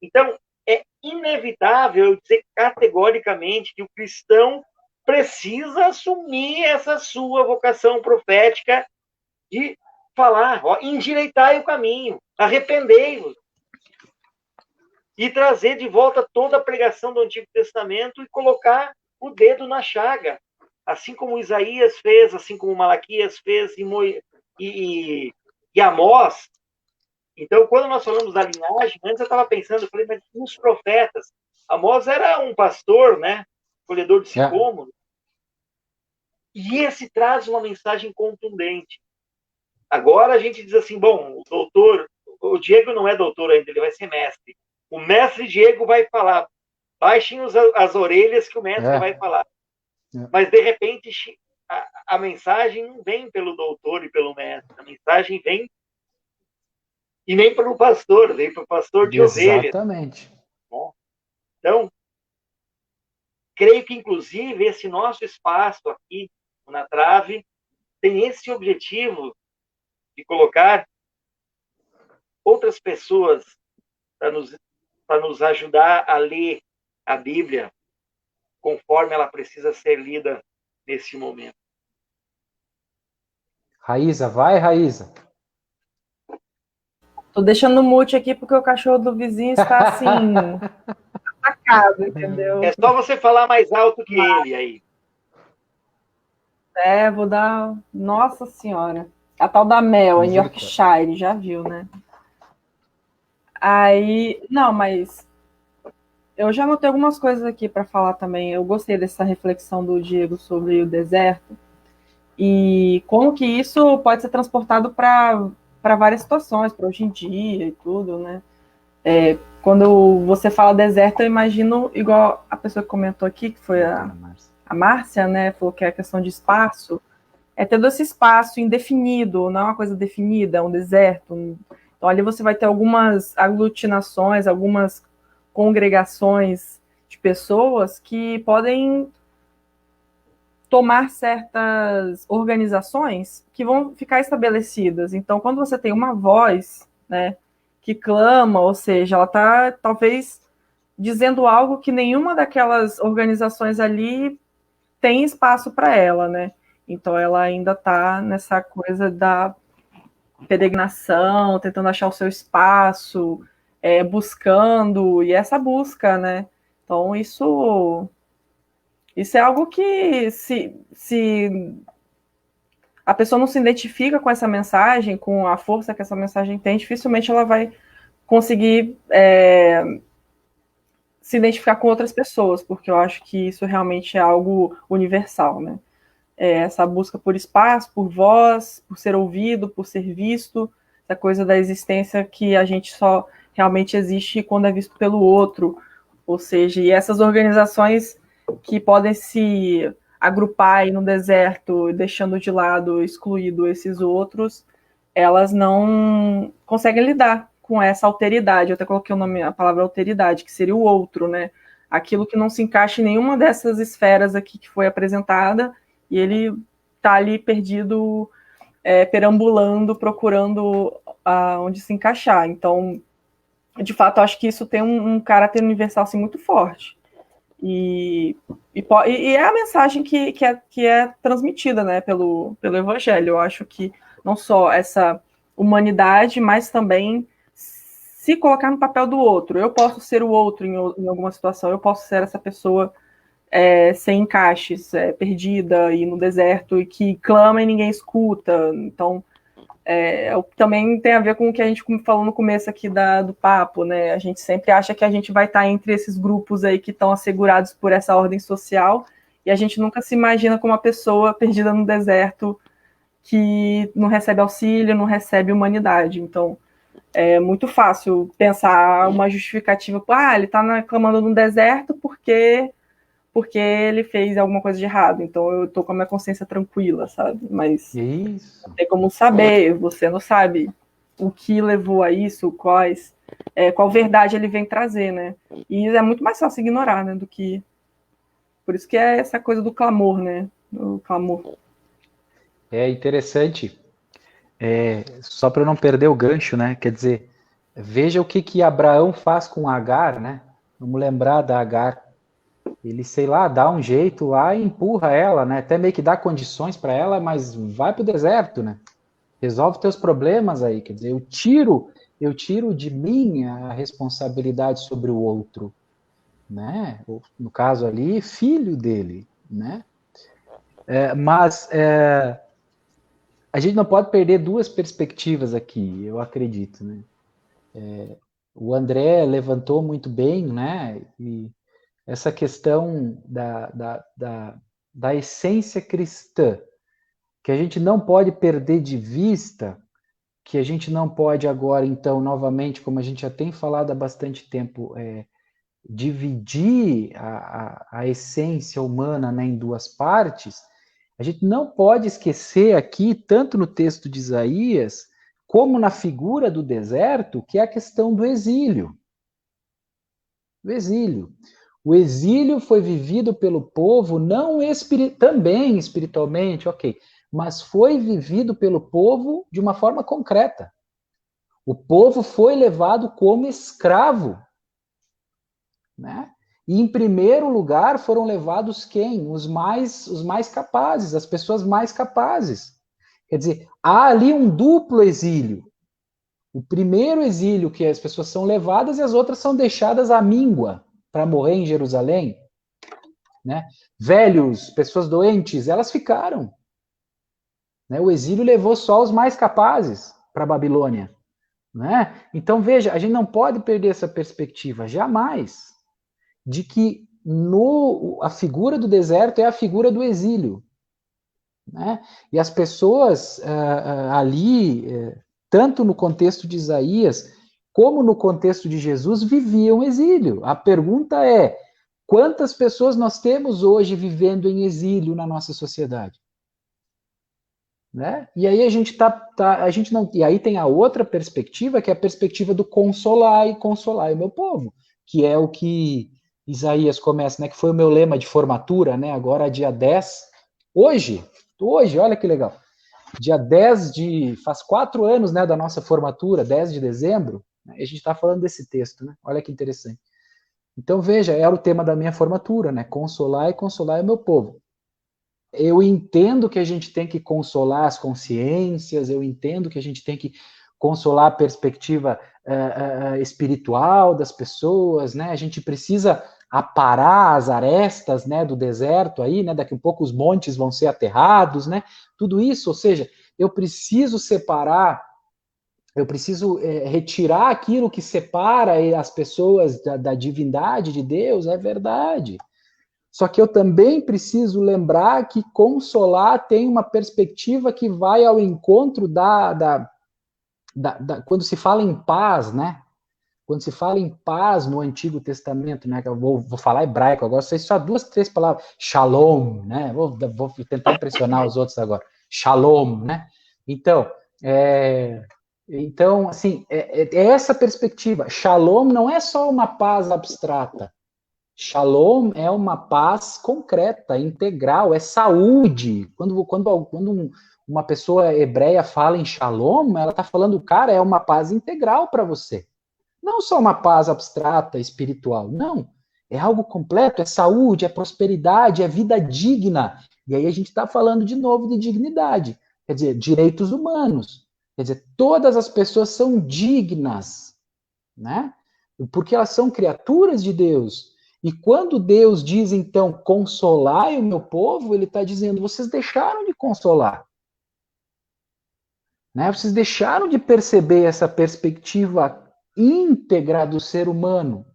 Então, é inevitável eu dizer categoricamente que o cristão precisa assumir essa sua vocação profética de falar, ó, endireitai o caminho, arrependei-vos, e trazer de volta toda a pregação do Antigo Testamento e colocar o dedo na chaga, assim como Isaías fez, assim como Malaquias fez e Amós. Então, quando nós falamos da linhagem, antes eu estava pensando, eu falei, mas os profetas, Amós era um pastor, né, colhedor de sicômoro, e esse traz uma mensagem contundente. Agora a gente diz assim, bom, o Diego não é doutor ainda, ele vai ser mestre. O mestre Diego vai falar, baixem as orelhas que o mestre vai falar. Mas, de repente, a mensagem não vem pelo doutor e pelo mestre, a mensagem vem e nem pelo pastor, vem para o pastor de ovelhas. Exatamente. Bom, então, creio que, inclusive, esse nosso espaço aqui na Trave tem esse objetivo de colocar outras pessoas para nos ajudar a ler a Bíblia conforme ela precisa ser lida nesse momento. Raíza, vai, Raíza. Tô deixando mute aqui porque o cachorro do vizinho está assim, atacado, entendeu? É só você falar mais alto que ele aí. É, vou dar. Nossa Senhora. A tal da Mel, em Yorkshire, já viu, né? Aí. Não, mas. Eu já anotei algumas coisas aqui para falar também. Eu gostei dessa reflexão do Diego sobre o deserto e como que isso pode ser transportado para várias situações, para hoje em dia e tudo, né? Quando você fala deserto, eu imagino, igual a pessoa que comentou aqui, que foi a Márcia, né? Falou que é a questão de espaço. É todo esse espaço indefinido, não é uma coisa definida, é um deserto. Então, ali você vai ter algumas aglutinações, algumas congregações de pessoas que podem tomar certas organizações que vão ficar estabelecidas. Então, quando você tem uma voz, né, que clama, ou seja, ela está talvez dizendo algo que nenhuma daquelas organizações ali tem espaço para ela, né? Então ela ainda está nessa coisa da peregrinação, tentando achar o seu espaço, buscando, e essa busca, né? Então isso é algo que se a pessoa não se identifica com essa mensagem, com a força que essa mensagem tem, dificilmente ela vai conseguir se identificar com outras pessoas, porque eu acho que isso realmente é algo universal, né? Essa busca por espaço, por voz, por ser ouvido, por ser visto, essa coisa da existência que a gente só realmente existe quando é visto pelo outro, ou seja, e essas organizações que podem se agrupar aí no deserto, deixando de lado, excluído esses outros, elas não conseguem lidar com essa alteridade. Eu até coloquei o nome, a palavra alteridade, que seria o outro, né? Aquilo que não se encaixa em nenhuma dessas esferas aqui que foi apresentada, e ele está ali perdido, perambulando, procurando onde se encaixar. Então, de fato, eu acho que isso tem um caráter universal assim, muito forte. E é a mensagem que é transmitida, né, pelo Evangelho. Eu acho que não só essa humanidade, mas também se colocar no papel do outro. Eu posso ser o outro em alguma situação, eu posso ser essa pessoa sem encaixes, perdida e no deserto, e que clama e ninguém escuta. Então, também tem a ver com o que a gente falou no começo aqui do papo, né? A gente sempre acha que a gente vai estar entre esses grupos aí que estão assegurados por essa ordem social, e a gente nunca se imagina como uma pessoa perdida no deserto que não recebe auxílio, não recebe humanidade. Então, é muito fácil pensar uma justificativa, ele está clamando no deserto porque ele fez alguma coisa de errado, então eu tô com a minha consciência tranquila, sabe? Mas isso. Não tem como saber, você não sabe o que levou a isso, qual verdade ele vem trazer, né? E é muito mais fácil ignorar, né, do que... Por isso que é essa coisa do clamor, né? O clamor. É interessante, só para eu não perder o gancho, né? Quer dizer, veja o que Abraão faz com Agar, né? Vamos lembrar da Agar. Ele, sei lá, dá um jeito lá e empurra ela, né? Até meio que dá condições para ela, mas vai para o deserto, né? Resolve teus problemas aí. Quer dizer, eu tiro de mim a responsabilidade sobre o outro, né? No caso ali, filho dele, né? Mas a gente não pode perder duas perspectivas aqui, eu acredito, né? O André levantou muito bem, né? E essa questão da essência cristã, que a gente não pode perder de vista, que a gente não pode agora, então, novamente, como a gente já tem falado há bastante tempo, dividir a essência humana, né, em duas partes. A gente não pode esquecer aqui, tanto no texto de Isaías, como na figura do deserto, que é a questão do exílio. O exílio. O exílio foi vivido pelo povo, não também espiritualmente, ok, mas foi vivido pelo povo de uma forma concreta. O povo foi levado como escravo, né? E em primeiro lugar foram levados quem? Os mais capazes, as pessoas mais capazes. Quer dizer, há ali um duplo exílio. O primeiro exílio, que as pessoas são levadas e as outras são deixadas à míngua para morrer em Jerusalém. Né? Velhos, pessoas doentes, elas ficaram. Né? O exílio levou só os mais capazes para a Babilônia. Né? Então, veja, a gente não pode perder essa perspectiva, jamais, de que a figura do deserto é a figura do exílio. Né? E as pessoas ali, tanto no contexto de Isaías, como no contexto de Jesus, viviam exílio. A pergunta é, quantas pessoas nós temos hoje vivendo em exílio na nossa sociedade? Né? E aí a gente não, e aí tem a outra perspectiva, que é a perspectiva do consolar o meu povo, que é o que Isaías começa, né, que foi o meu lema de formatura, né, agora dia 10, hoje, olha que legal, dia 10 faz 4 anos, né, da nossa formatura, 10 de dezembro, né, a gente está falando desse texto, né, olha que interessante. Então veja, era o tema da minha formatura, né, consolar o meu povo. Eu entendo que a gente tem que consolar as consciências, eu entendo que a gente tem que consolar a perspectiva espiritual das pessoas, né? A gente precisa aparar as arestas, né, do deserto aí, né? Daqui a pouco os montes vão ser aterrados, né? Tudo isso, ou seja, eu preciso separar, eu preciso retirar aquilo que separa as pessoas da divindade de Deus, é verdade. Só que eu também preciso lembrar que consolar tem uma perspectiva que vai ao encontro quando se fala em paz, né? Quando se fala em paz no Antigo Testamento, né? Eu vou falar hebraico agora, sei só 2, 3 palavras. Shalom, né? Vou tentar impressionar os outros agora. Shalom, né? Então, assim, é essa perspectiva. Shalom não é só uma paz abstrata. Shalom é uma paz concreta, integral, é saúde. Quando uma pessoa hebreia fala em shalom, ela está falando, cara, é uma paz integral para você. Não só uma paz abstrata, espiritual, não. É algo completo, é saúde, é prosperidade, é vida digna. E aí a gente está falando de novo de dignidade. Quer dizer, direitos humanos. Quer dizer, todas as pessoas são dignas, né? Porque elas são criaturas de Deus. E quando Deus diz, então, consolai o meu povo, ele está dizendo, vocês deixaram de consolar. Né? Vocês deixaram de perceber essa perspectiva íntegra do ser humano.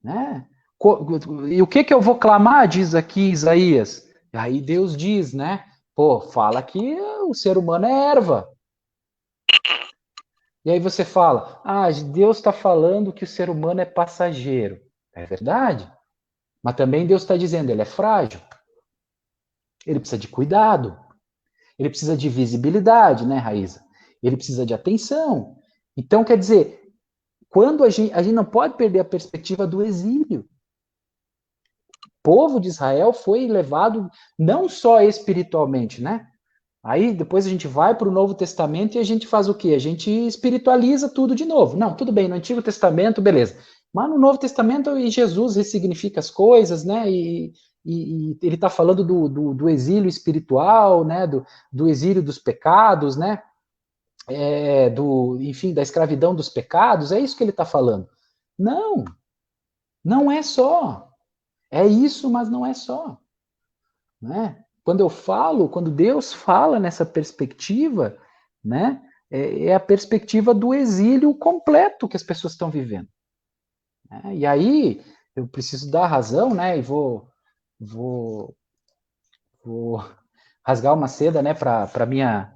Né? E o que eu vou clamar, diz aqui Isaías? Aí Deus diz, né? Pô, fala que o ser humano é erva. E aí você fala, Deus está falando que o ser humano é passageiro. É verdade. Mas também Deus está dizendo, ele é frágil. Ele precisa de cuidado. Ele precisa de visibilidade, né, Raíza? Ele precisa de atenção. Então, quer dizer, quando a gente não pode perder a perspectiva do exílio. O povo de Israel foi levado não só espiritualmente, né? Aí depois a gente vai para o Novo Testamento e a gente faz o quê? A gente espiritualiza tudo de novo. Não, tudo bem, no Antigo Testamento, beleza. Mas no Novo Testamento Jesus ressignifica as coisas, né? E ele está falando do exílio espiritual, né? Do exílio dos pecados, né? Enfim, da escravidão dos pecados, é isso que ele está falando. Não, não é só. É isso, mas não é só. Né? Quando Deus fala nessa perspectiva, né, é a perspectiva do exílio completo que as pessoas estão vivendo. Né? E aí eu preciso dar razão, né, e vou rasgar uma seda, né, para minha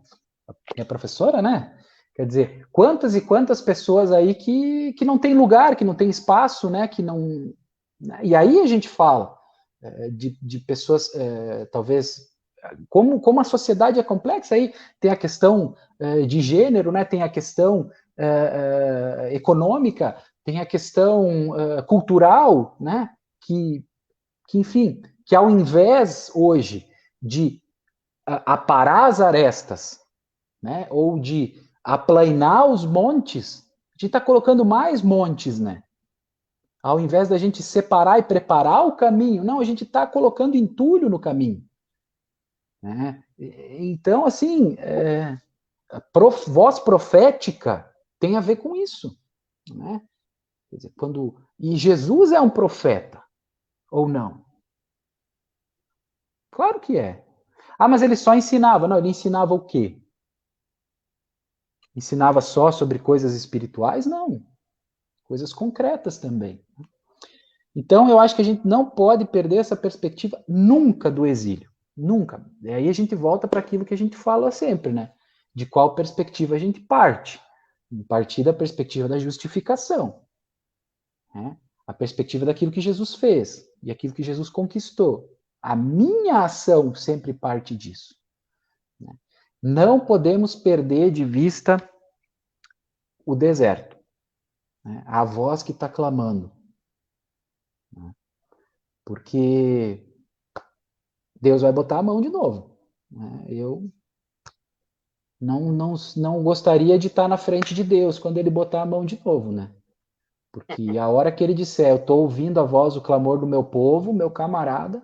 professora, né? Quer dizer, quantas e quantas pessoas aí que não tem lugar, que não tem espaço, né, que não... E aí a gente fala de pessoas, talvez, como a sociedade é complexa, aí tem a questão de gênero, né, tem a questão econômica, tem a questão cultural, né, que, enfim, que ao invés hoje de aparar as arestas, né, ou de aplainar os montes, a gente está colocando mais montes, né? Ao invés da gente separar e preparar o caminho, não, a gente está colocando entulho no caminho. Né? Então, assim, voz profética tem a ver com isso, né? Quer dizer, e Jesus é um profeta, ou não? Claro que é. Ah, mas ele só ensinava. Não, ele ensinava o quê? Ensinava só sobre coisas espirituais? Não. Coisas concretas também. Então, eu acho que a gente não pode perder essa perspectiva nunca do exílio. Nunca. E aí a gente volta para aquilo que a gente fala sempre, né? De qual perspectiva a gente parte. Partir da perspectiva da justificação. Né? A perspectiva daquilo que Jesus fez e aquilo que Jesus conquistou. A minha ação sempre parte disso. Né? Não podemos perder de vista o deserto. Né? A voz que está clamando. Né? Porque Deus vai botar a mão de novo. Né? Eu não gostaria de estar na frente de Deus quando ele botar a mão de novo, né? Porque a hora que ele disser, eu estou ouvindo a voz, o clamor do meu povo, meu camarada.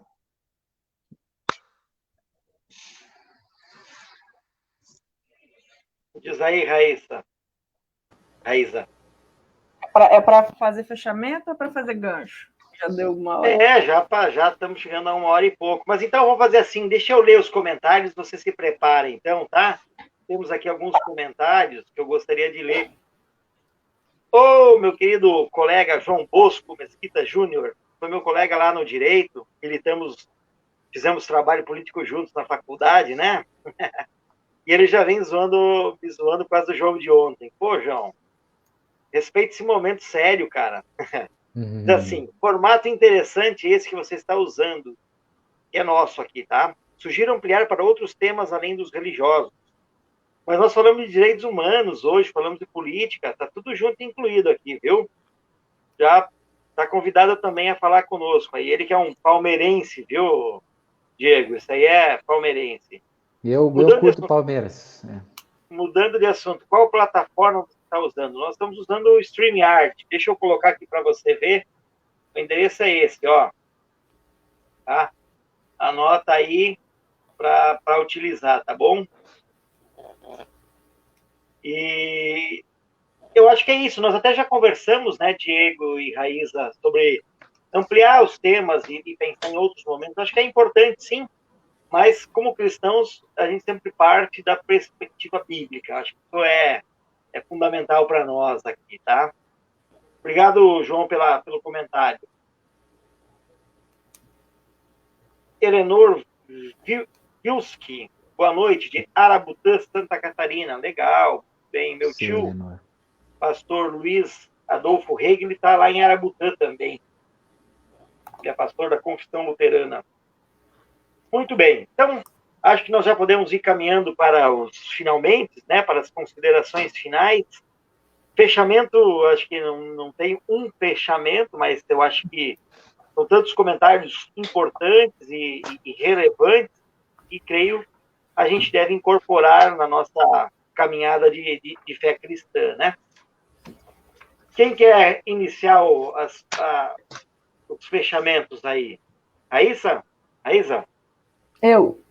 Diz aí, Raíssa. Raíssa. É para fazer fechamento ou é para fazer gancho? Já deu uma hora. Já estamos chegando a 1 hora e pouco. Mas então vamos fazer assim, deixa eu ler os comentários, você se prepara então, tá? Temos aqui alguns comentários que eu gostaria de ler. Ô, meu querido colega João Bosco Mesquita Júnior, foi meu colega lá no Direito, fizemos trabalho político juntos na faculdade, né? E ele já vem me zoando por causa do jogo de ontem. Pô, João, respeite esse momento sério, cara. Diz assim, formato interessante esse que você está usando, que é nosso aqui, tá? Sugiro ampliar para outros temas além dos religiosos. Mas nós falamos de direitos humanos hoje, falamos de política, tá tudo junto e incluído aqui, viu? Já está convidado também a falar conosco. Aí ele que é um palmeirense, viu, Diego? Isso aí é palmeirense. Eu curto Palmeiras. Mudando de assunto, qual plataforma você está usando? Nós estamos usando o StreamYard. Deixa eu colocar aqui para você ver. O endereço é esse, ó. Tá? Anota aí para utilizar, tá bom? E eu acho que é isso. Nós até já conversamos, né, Diego e Raíssa, sobre ampliar os temas e pensar em outros momentos. Acho que é importante, sim, mas como cristãos, a gente sempre parte da perspectiva bíblica. Acho que isso é fundamental para nós aqui, tá? Obrigado, João, pelo comentário. Eleanor Vilski, boa noite, de Arabutã, Santa Catarina. Legal, bem, meu tio, Eleanor. Pastor Luiz Adolfo Hegel, está lá em Arabutã também. Ele é pastor da Confissão Luterana. Muito bem, então, acho que nós já podemos ir caminhando para os finalmente, né, para as considerações finais. Fechamento, acho que não tem um fechamento, mas eu acho que são tantos comentários importantes e relevantes que, creio, a gente deve incorporar na nossa caminhada de fé cristã, né? Quem quer iniciar os fechamentos aí? Raíssa? Eu.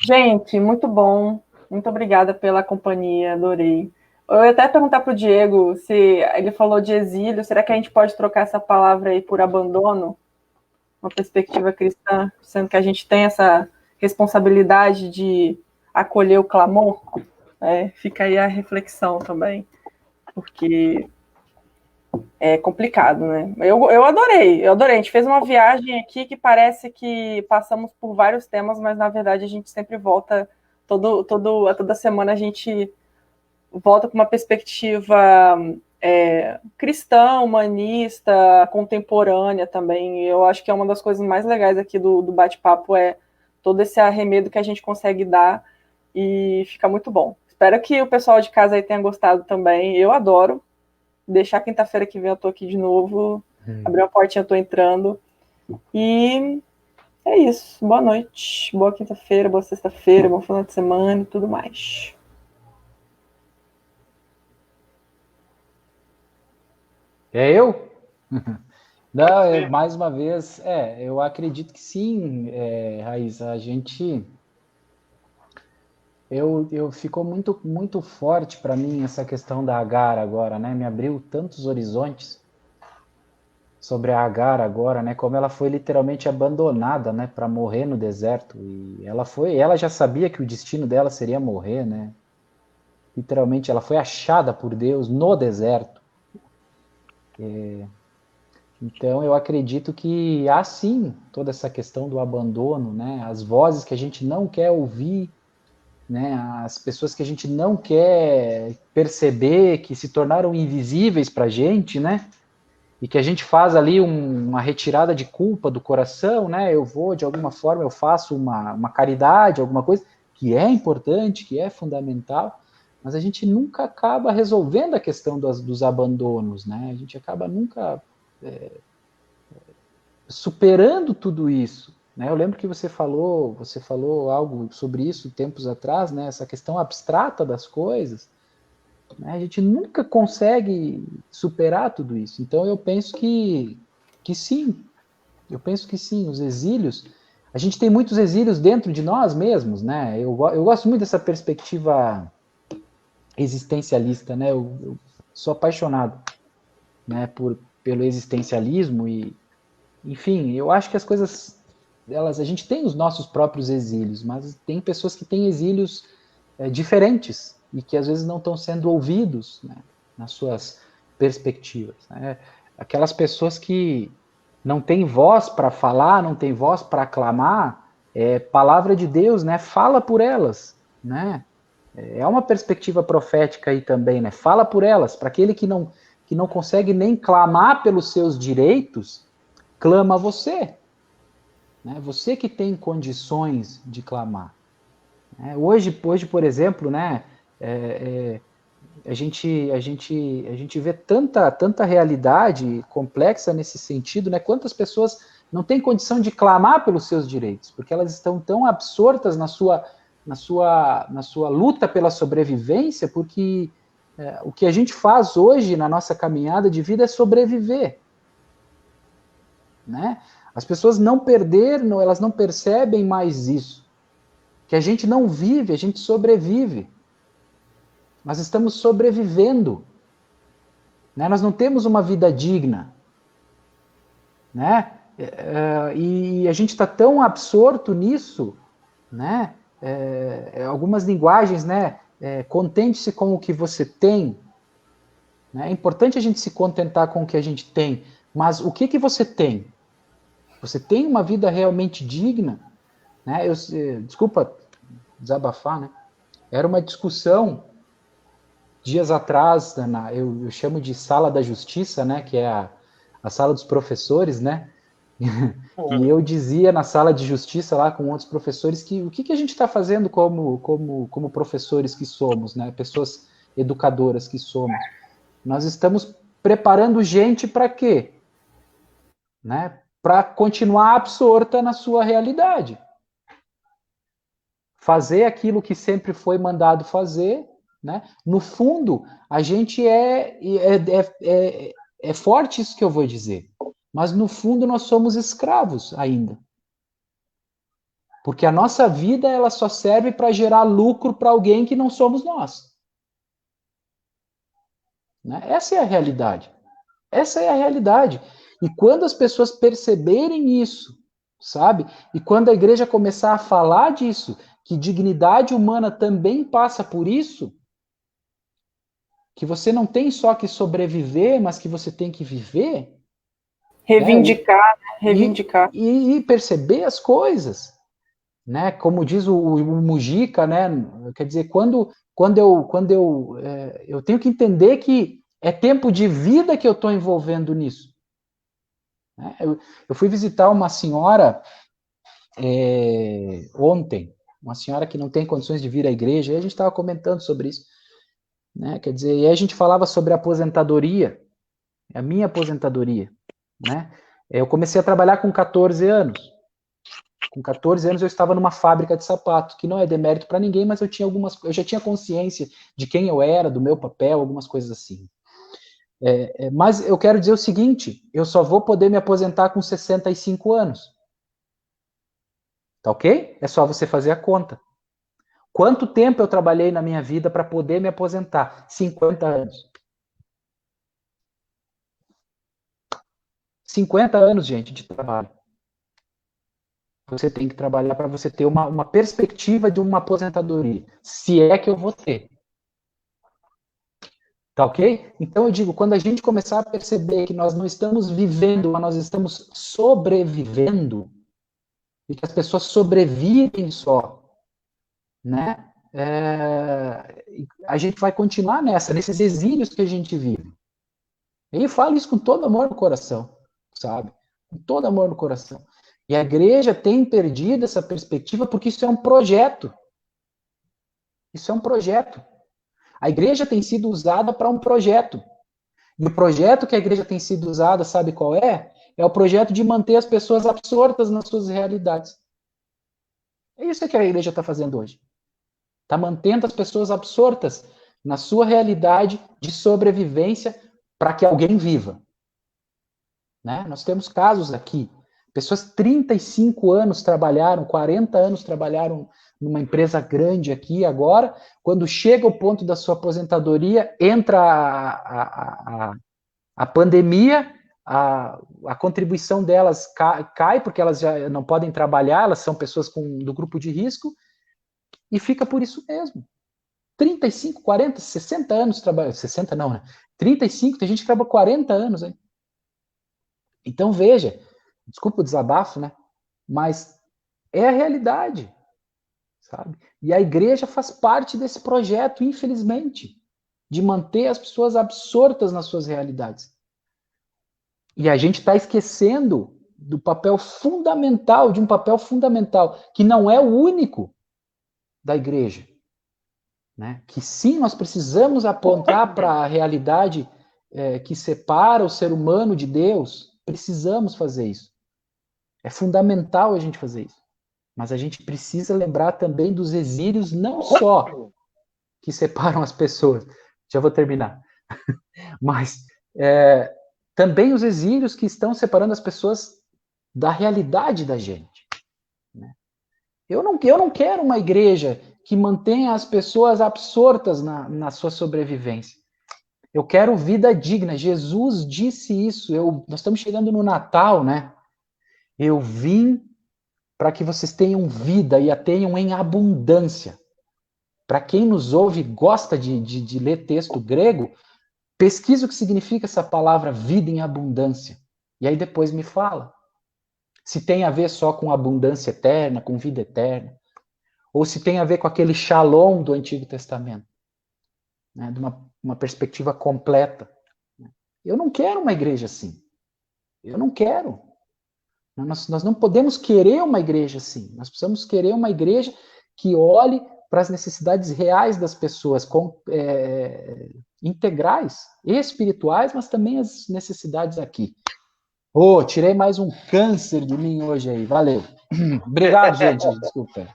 Gente, muito bom. Muito obrigada pela companhia, adorei. Eu ia até perguntar para o Diego se ele falou de exílio, será que a gente pode trocar essa palavra aí por abandono? Uma perspectiva cristã, sendo que a gente tem essa responsabilidade de acolher o clamor? Fica aí a reflexão também, porque é complicado, né? Eu adorei. A gente fez uma viagem aqui que parece que passamos por vários temas, mas na verdade a gente sempre volta, toda semana a gente volta com uma perspectiva cristã, humanista, contemporânea também. Eu acho que é uma das coisas mais legais aqui do bate-papo é todo esse arremedo que a gente consegue dar e fica muito bom. Espero que o pessoal de casa aí tenha gostado também. Eu adoro. Deixar quinta-feira que vem eu tô aqui de novo. Abrir uma portinha, eu tô entrando. E é isso. Boa noite. Boa quinta-feira, boa sexta-feira, bom final de semana e tudo mais. É eu? Não, mais uma vez, eu acredito que sim, Raíssa, a gente ficou muito forte para mim essa questão da Agar agora, né? Me abriu tantos horizontes sobre a Agar agora, né? Como ela foi literalmente abandonada, né? Para morrer no deserto. E ela já sabia que o destino dela seria morrer, né? Literalmente, ela foi achada por Deus no deserto. Então, eu acredito que há sim toda essa questão do abandono, né? As vozes que a gente não quer ouvir, né? As pessoas que a gente não quer perceber, que se tornaram invisíveis para a gente, né? E que a gente faz ali uma retirada de culpa do coração, né? Eu vou, de alguma forma, eu faço uma caridade, alguma coisa que é importante, que é fundamental, mas a gente nunca acaba resolvendo a questão dos abandonos, né? A gente acaba nunca superando tudo isso, né? Eu lembro que você falou algo sobre isso tempos atrás, né? Essa questão abstrata das coisas, né? A gente nunca consegue superar tudo isso. Então eu penso que sim, eu penso que sim, os exílios, a gente tem muitos exílios dentro de nós mesmos, né? Eu gosto muito dessa perspectiva existencialista, né? Eu sou apaixonado, né, pelo existencialismo e, enfim, eu acho que as coisas, a gente tem os nossos próprios exílios, mas tem pessoas que têm exílios diferentes e que às vezes não estão sendo ouvidos, né, nas suas perspectivas, né? Aquelas pessoas que não têm voz para falar, não têm voz para clamar, palavra de Deus, né, fala por elas, né? É uma perspectiva profética aí também, né? Fala por elas, para aquele que não consegue nem clamar pelos seus direitos, clama a você, né? Você que tem condições de clamar. Hoje, por exemplo, né? A gente vê tanta realidade complexa nesse sentido, né? Quantas pessoas não têm condição de clamar pelos seus direitos, porque elas estão tão absortas na sua luta pela sobrevivência, porque o que a gente faz hoje na nossa caminhada de vida é sobreviver, né? As pessoas não perderam, elas não percebem mais isso, que a gente não vive, a gente sobrevive. Nós estamos sobrevivendo, né? Nós não temos uma vida digna, né? E a gente está tão absorto nisso, né? Algumas linguagens, né? Contente-se com o que você tem, né? É importante a gente se contentar com o que a gente tem, mas o que você tem? Você tem uma vida realmente digna, né? Desculpa desabafar, né? Era uma discussão dias atrás, eu chamo de sala da justiça, né? Que é a sala dos professores, né? E eu dizia na sala de justiça lá com outros professores que o que a gente está fazendo como professores que somos, né? Pessoas educadoras que somos. Nós estamos preparando gente para quê? Né? Para continuar absorta na sua realidade. Fazer aquilo que sempre foi mandado fazer, né? No fundo, a gente é forte isso que eu vou dizer, mas no fundo nós somos escravos ainda. Porque a nossa vida ela só serve para gerar lucro para alguém que não somos nós. Né? Essa é a realidade. Essa é a realidade. E quando as pessoas perceberem isso, sabe? E quando a igreja começar a falar disso, que dignidade humana também passa por isso, que você não tem só que sobreviver, mas que você tem que viver. Reivindicar, né? Reivindicar. E perceber as coisas. Né? Como diz o Mujica, né? Quer dizer, quando eu tenho que entender que é tempo de vida que eu estou envolvendo nisso. Né? Eu fui visitar uma senhora ontem, uma senhora que não tem condições de vir à igreja, e a gente estava comentando sobre isso. Né? Quer dizer, e a gente falava sobre a aposentadoria, a minha aposentadoria. Né? Eu comecei a trabalhar com 14 anos. Com 14 anos eu estava numa fábrica de sapato, que não é demérito para ninguém, mas eu já tinha consciência de quem eu era, do meu papel, algumas coisas assim. Mas eu quero dizer o seguinte, eu só vou poder me aposentar com 65 anos. Tá ok? É só você fazer a conta. Quanto tempo eu trabalhei na minha vida para poder me aposentar? 50 anos. 50 anos, gente, de trabalho. Você tem que trabalhar para você ter uma perspectiva de uma aposentadoria. Se é que eu vou ter. Tá ok? Então eu digo, quando a gente começar a perceber que nós não estamos vivendo, mas nós estamos sobrevivendo, e que as pessoas sobrevivem só, né? A gente vai continuar nesses exílios que a gente vive. E eu falo isso com todo amor no coração, sabe? Com todo amor no coração. E a igreja tem perdido essa perspectiva porque isso é um projeto. Isso é um projeto. A igreja tem sido usada para um projeto. E o projeto que a igreja tem sido usada, sabe qual é? É o projeto de manter as pessoas absortas nas suas realidades. É isso que a igreja está fazendo hoje. Está mantendo as pessoas absortas na sua realidade de sobrevivência para que alguém viva. Né? Nós temos casos aqui. Pessoas 35 anos trabalharam, 40 anos trabalharam numa empresa grande aqui agora, quando chega o ponto da sua aposentadoria, entra a pandemia, a contribuição delas cai, porque elas já não podem trabalhar, elas são pessoas do grupo de risco, e fica por isso mesmo. 35, 40, 60 anos trabalhando, 60 não, né? 35, tem gente que trabalha 40 anos, hein? Então veja, desculpa o desabafo, né? Mas é a realidade, sabe? E a igreja faz parte desse projeto, infelizmente, de manter as pessoas absortas nas suas realidades. E a gente está esquecendo do papel fundamental, de um papel fundamental, que não é o único da igreja. Né? Que sim, nós precisamos apontar para a realidade que separa o ser humano de Deus. Precisamos fazer isso. É fundamental a gente fazer isso. Mas a gente precisa lembrar também dos exílios, não só que separam as pessoas. Já vou terminar. Mas também os exílios que estão separando as pessoas da realidade da gente. Né? Eu não quero uma igreja que mantenha as pessoas absortas na sua sobrevivência. Eu quero vida digna. Jesus disse isso. Nós estamos chegando no Natal, né? Eu vim para que vocês tenham vida e a tenham em abundância. Para quem nos ouve e gosta de ler texto grego, pesquisa o que significa essa palavra vida em abundância. E aí depois me fala. Se tem a ver só com abundância eterna, com vida eterna. Ou se tem a ver com aquele shalom do Antigo Testamento. Né, de uma perspectiva completa. Eu não quero uma igreja assim. Eu não quero. Nós não podemos querer uma igreja assim. Nós precisamos querer uma igreja que olhe para as necessidades reais das pessoas, integrais, espirituais, mas também as necessidades aqui. Tirei mais um câncer de mim hoje aí. Valeu. Obrigado, gente. Desculpa.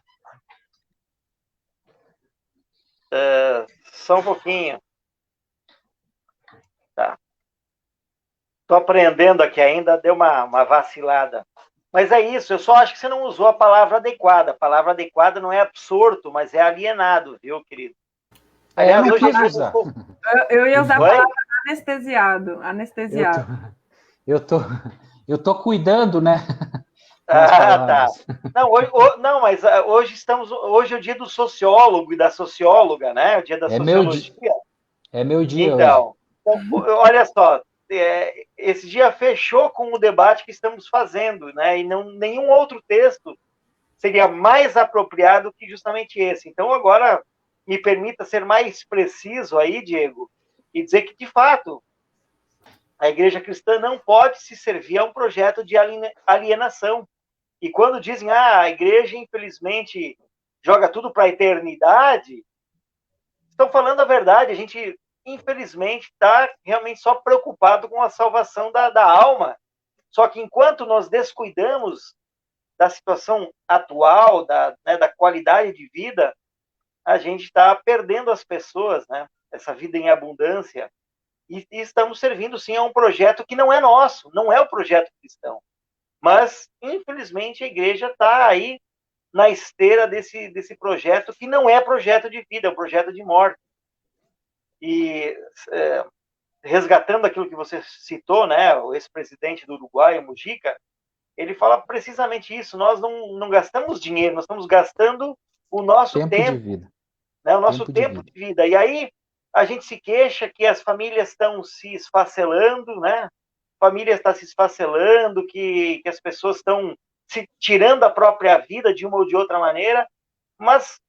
Só um pouquinho. Tá. Estou aprendendo aqui ainda, deu uma vacilada. Mas é isso, eu só acho que você não usou a palavra adequada. A palavra adequada não é absorto, mas é alienado, viu, querido? Aliás, hoje eu ia usar a palavra anestesiado. Eu tô cuidando, né? Tá. Não, mas hoje é o dia do sociólogo e da socióloga, né? O dia da sociologia. É meu dia. Então, olha só, esse dia fechou com o debate que estamos fazendo, né? E nenhum outro texto seria mais apropriado que justamente esse. Então, agora, me permita ser mais preciso aí, Diego, e dizer que, de fato, a igreja cristã não pode se servir a um projeto de alienação. E quando dizem, a igreja, infelizmente, joga tudo para a eternidade, estão falando a verdade. A gente, infelizmente, está realmente só preocupado com a salvação da alma. Só que enquanto nós descuidamos da situação atual, da qualidade de vida, a gente está perdendo as pessoas, né? Essa vida em abundância. E estamos servindo, sim, a um projeto que não é nosso, não é o projeto cristão. Mas, infelizmente, a igreja está aí na esteira desse projeto, que não é projeto de vida, é um projeto de morte. E resgatando aquilo que você citou, né, o ex-presidente do Uruguai, o Mujica, ele fala precisamente isso. Nós não gastamos dinheiro, nós estamos gastando o nosso tempo de vida. né, o nosso tempo de vida. E aí a gente se queixa que as famílias estão se esfacelando, né? A família está se esfacelando, que as pessoas estão se tirando a própria vida de uma ou de outra maneira, mas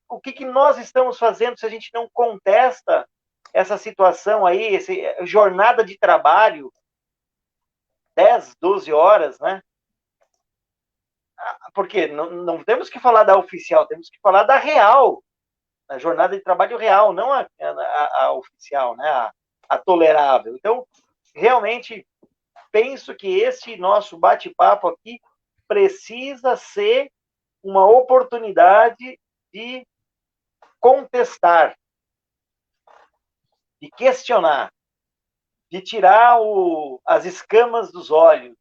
o que nós estamos fazendo se a gente não contesta essa situação aí, essa jornada de trabalho, 10, 12 horas, né? Porque não temos que falar da oficial, temos que falar da real, a jornada de trabalho real, não a oficial, né? A tolerável. Então, realmente, penso que esse nosso bate-papo aqui precisa ser uma oportunidade de contestar, de questionar, de tirar as escamas dos olhos.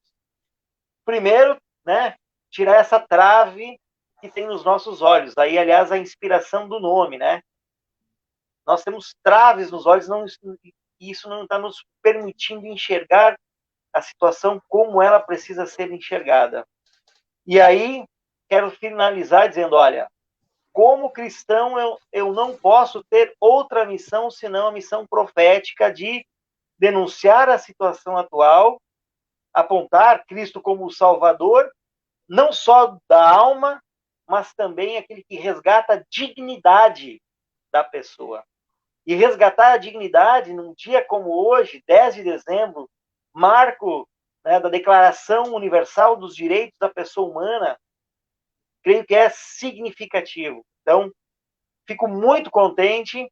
Primeiro, né, tirar essa trave que tem nos nossos olhos. Aí, aliás, a inspiração do nome, né? Nós temos traves nos olhos e isso não está nos permitindo enxergar a situação como ela precisa ser enxergada. E aí, quero finalizar dizendo, olha, como cristão, eu não posso ter outra missão senão a missão profética de denunciar a situação atual, apontar Cristo como o Salvador, não só da alma, mas também aquele que resgata a dignidade da pessoa. E resgatar a dignidade num dia como hoje, 10 de dezembro, marco, né, da Declaração Universal dos Direitos da Pessoa Humana, creio que é significativo. Então, fico muito contente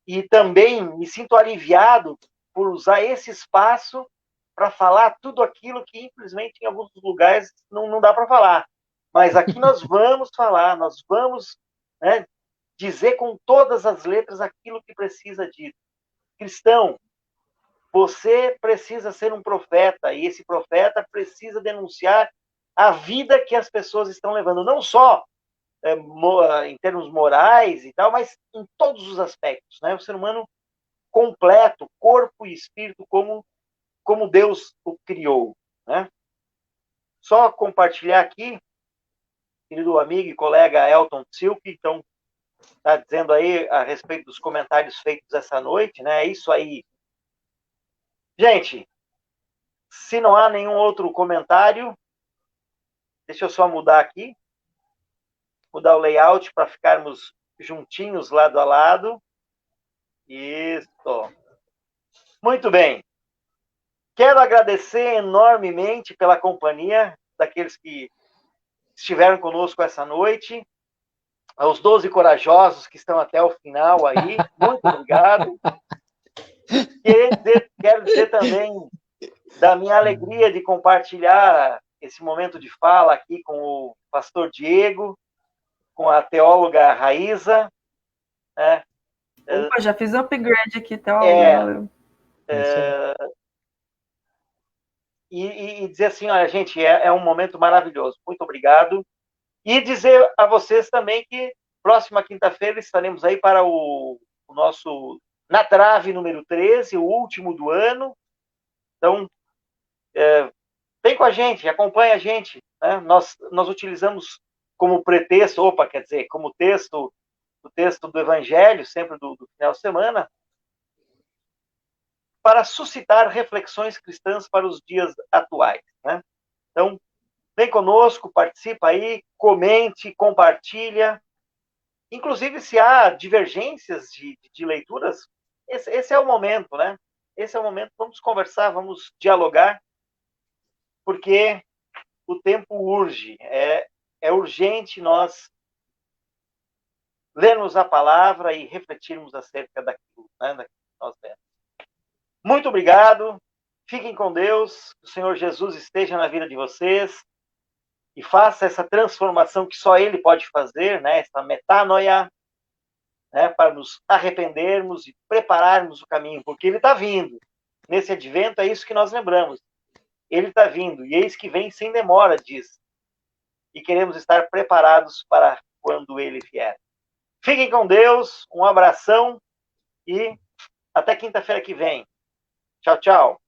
e também me sinto aliviado por usar esse espaço para falar tudo aquilo que, infelizmente, em alguns lugares não dá para falar. Mas aqui nós vamos falar, nós vamos, né, dizer com todas as letras aquilo que precisa dizer. Cristão, você precisa ser um profeta, e esse profeta precisa denunciar a vida que as pessoas estão levando, não só em termos morais e tal, mas em todos os aspectos, né? O ser humano completo, corpo e espírito, como Deus o criou, né? Só compartilhar aqui, querido amigo e colega Elton Silk, então, está dizendo aí a respeito dos comentários feitos essa noite, né? É isso aí. Gente, se não há nenhum outro comentário, deixa eu só mudar aqui, mudar o layout para ficarmos juntinhos, lado a lado. Isso. Muito bem. Quero agradecer enormemente pela companhia daqueles que estiveram conosco essa noite, aos 12 corajosos que estão até o final aí, muito obrigado. Quero dizer também da minha alegria de compartilhar esse momento de fala aqui com o pastor Diego, com a teóloga Raíza. Né? Opa, já fiz um upgrade aqui, teóloga, valeu. E dizer assim, olha, gente, é um momento maravilhoso. Muito obrigado. E dizer a vocês também que próxima quinta-feira estaremos aí para o nosso Na Trave número 13, o último do ano. Então, vem com a gente, acompanha a gente. Né? Nós utilizamos como pretexto, como texto, o texto do Evangelho, sempre do final de semana, para suscitar reflexões cristãs para os dias atuais. Né? Então, vem conosco, participa aí, comente, compartilha. Inclusive, se há divergências de leituras, esse é o momento, né? Esse é o momento, vamos conversar, vamos dialogar, porque o tempo urge, é urgente nós lermos a palavra e refletirmos acerca daquilo, né, daquilo que nós lemos. Muito obrigado, fiquem com Deus, que o Senhor Jesus esteja na vida de vocês e faça essa transformação que só Ele pode fazer, né, essa metanoia, né, para nos arrependermos e prepararmos o caminho, porque Ele está vindo. Nesse advento é isso que nós lembramos. Ele está vindo, e eis que vem sem demora, diz e queremos estar preparados para quando ele vier. Fiquem com Deus, um abração e até quinta-feira que vem. Tchau, tchau.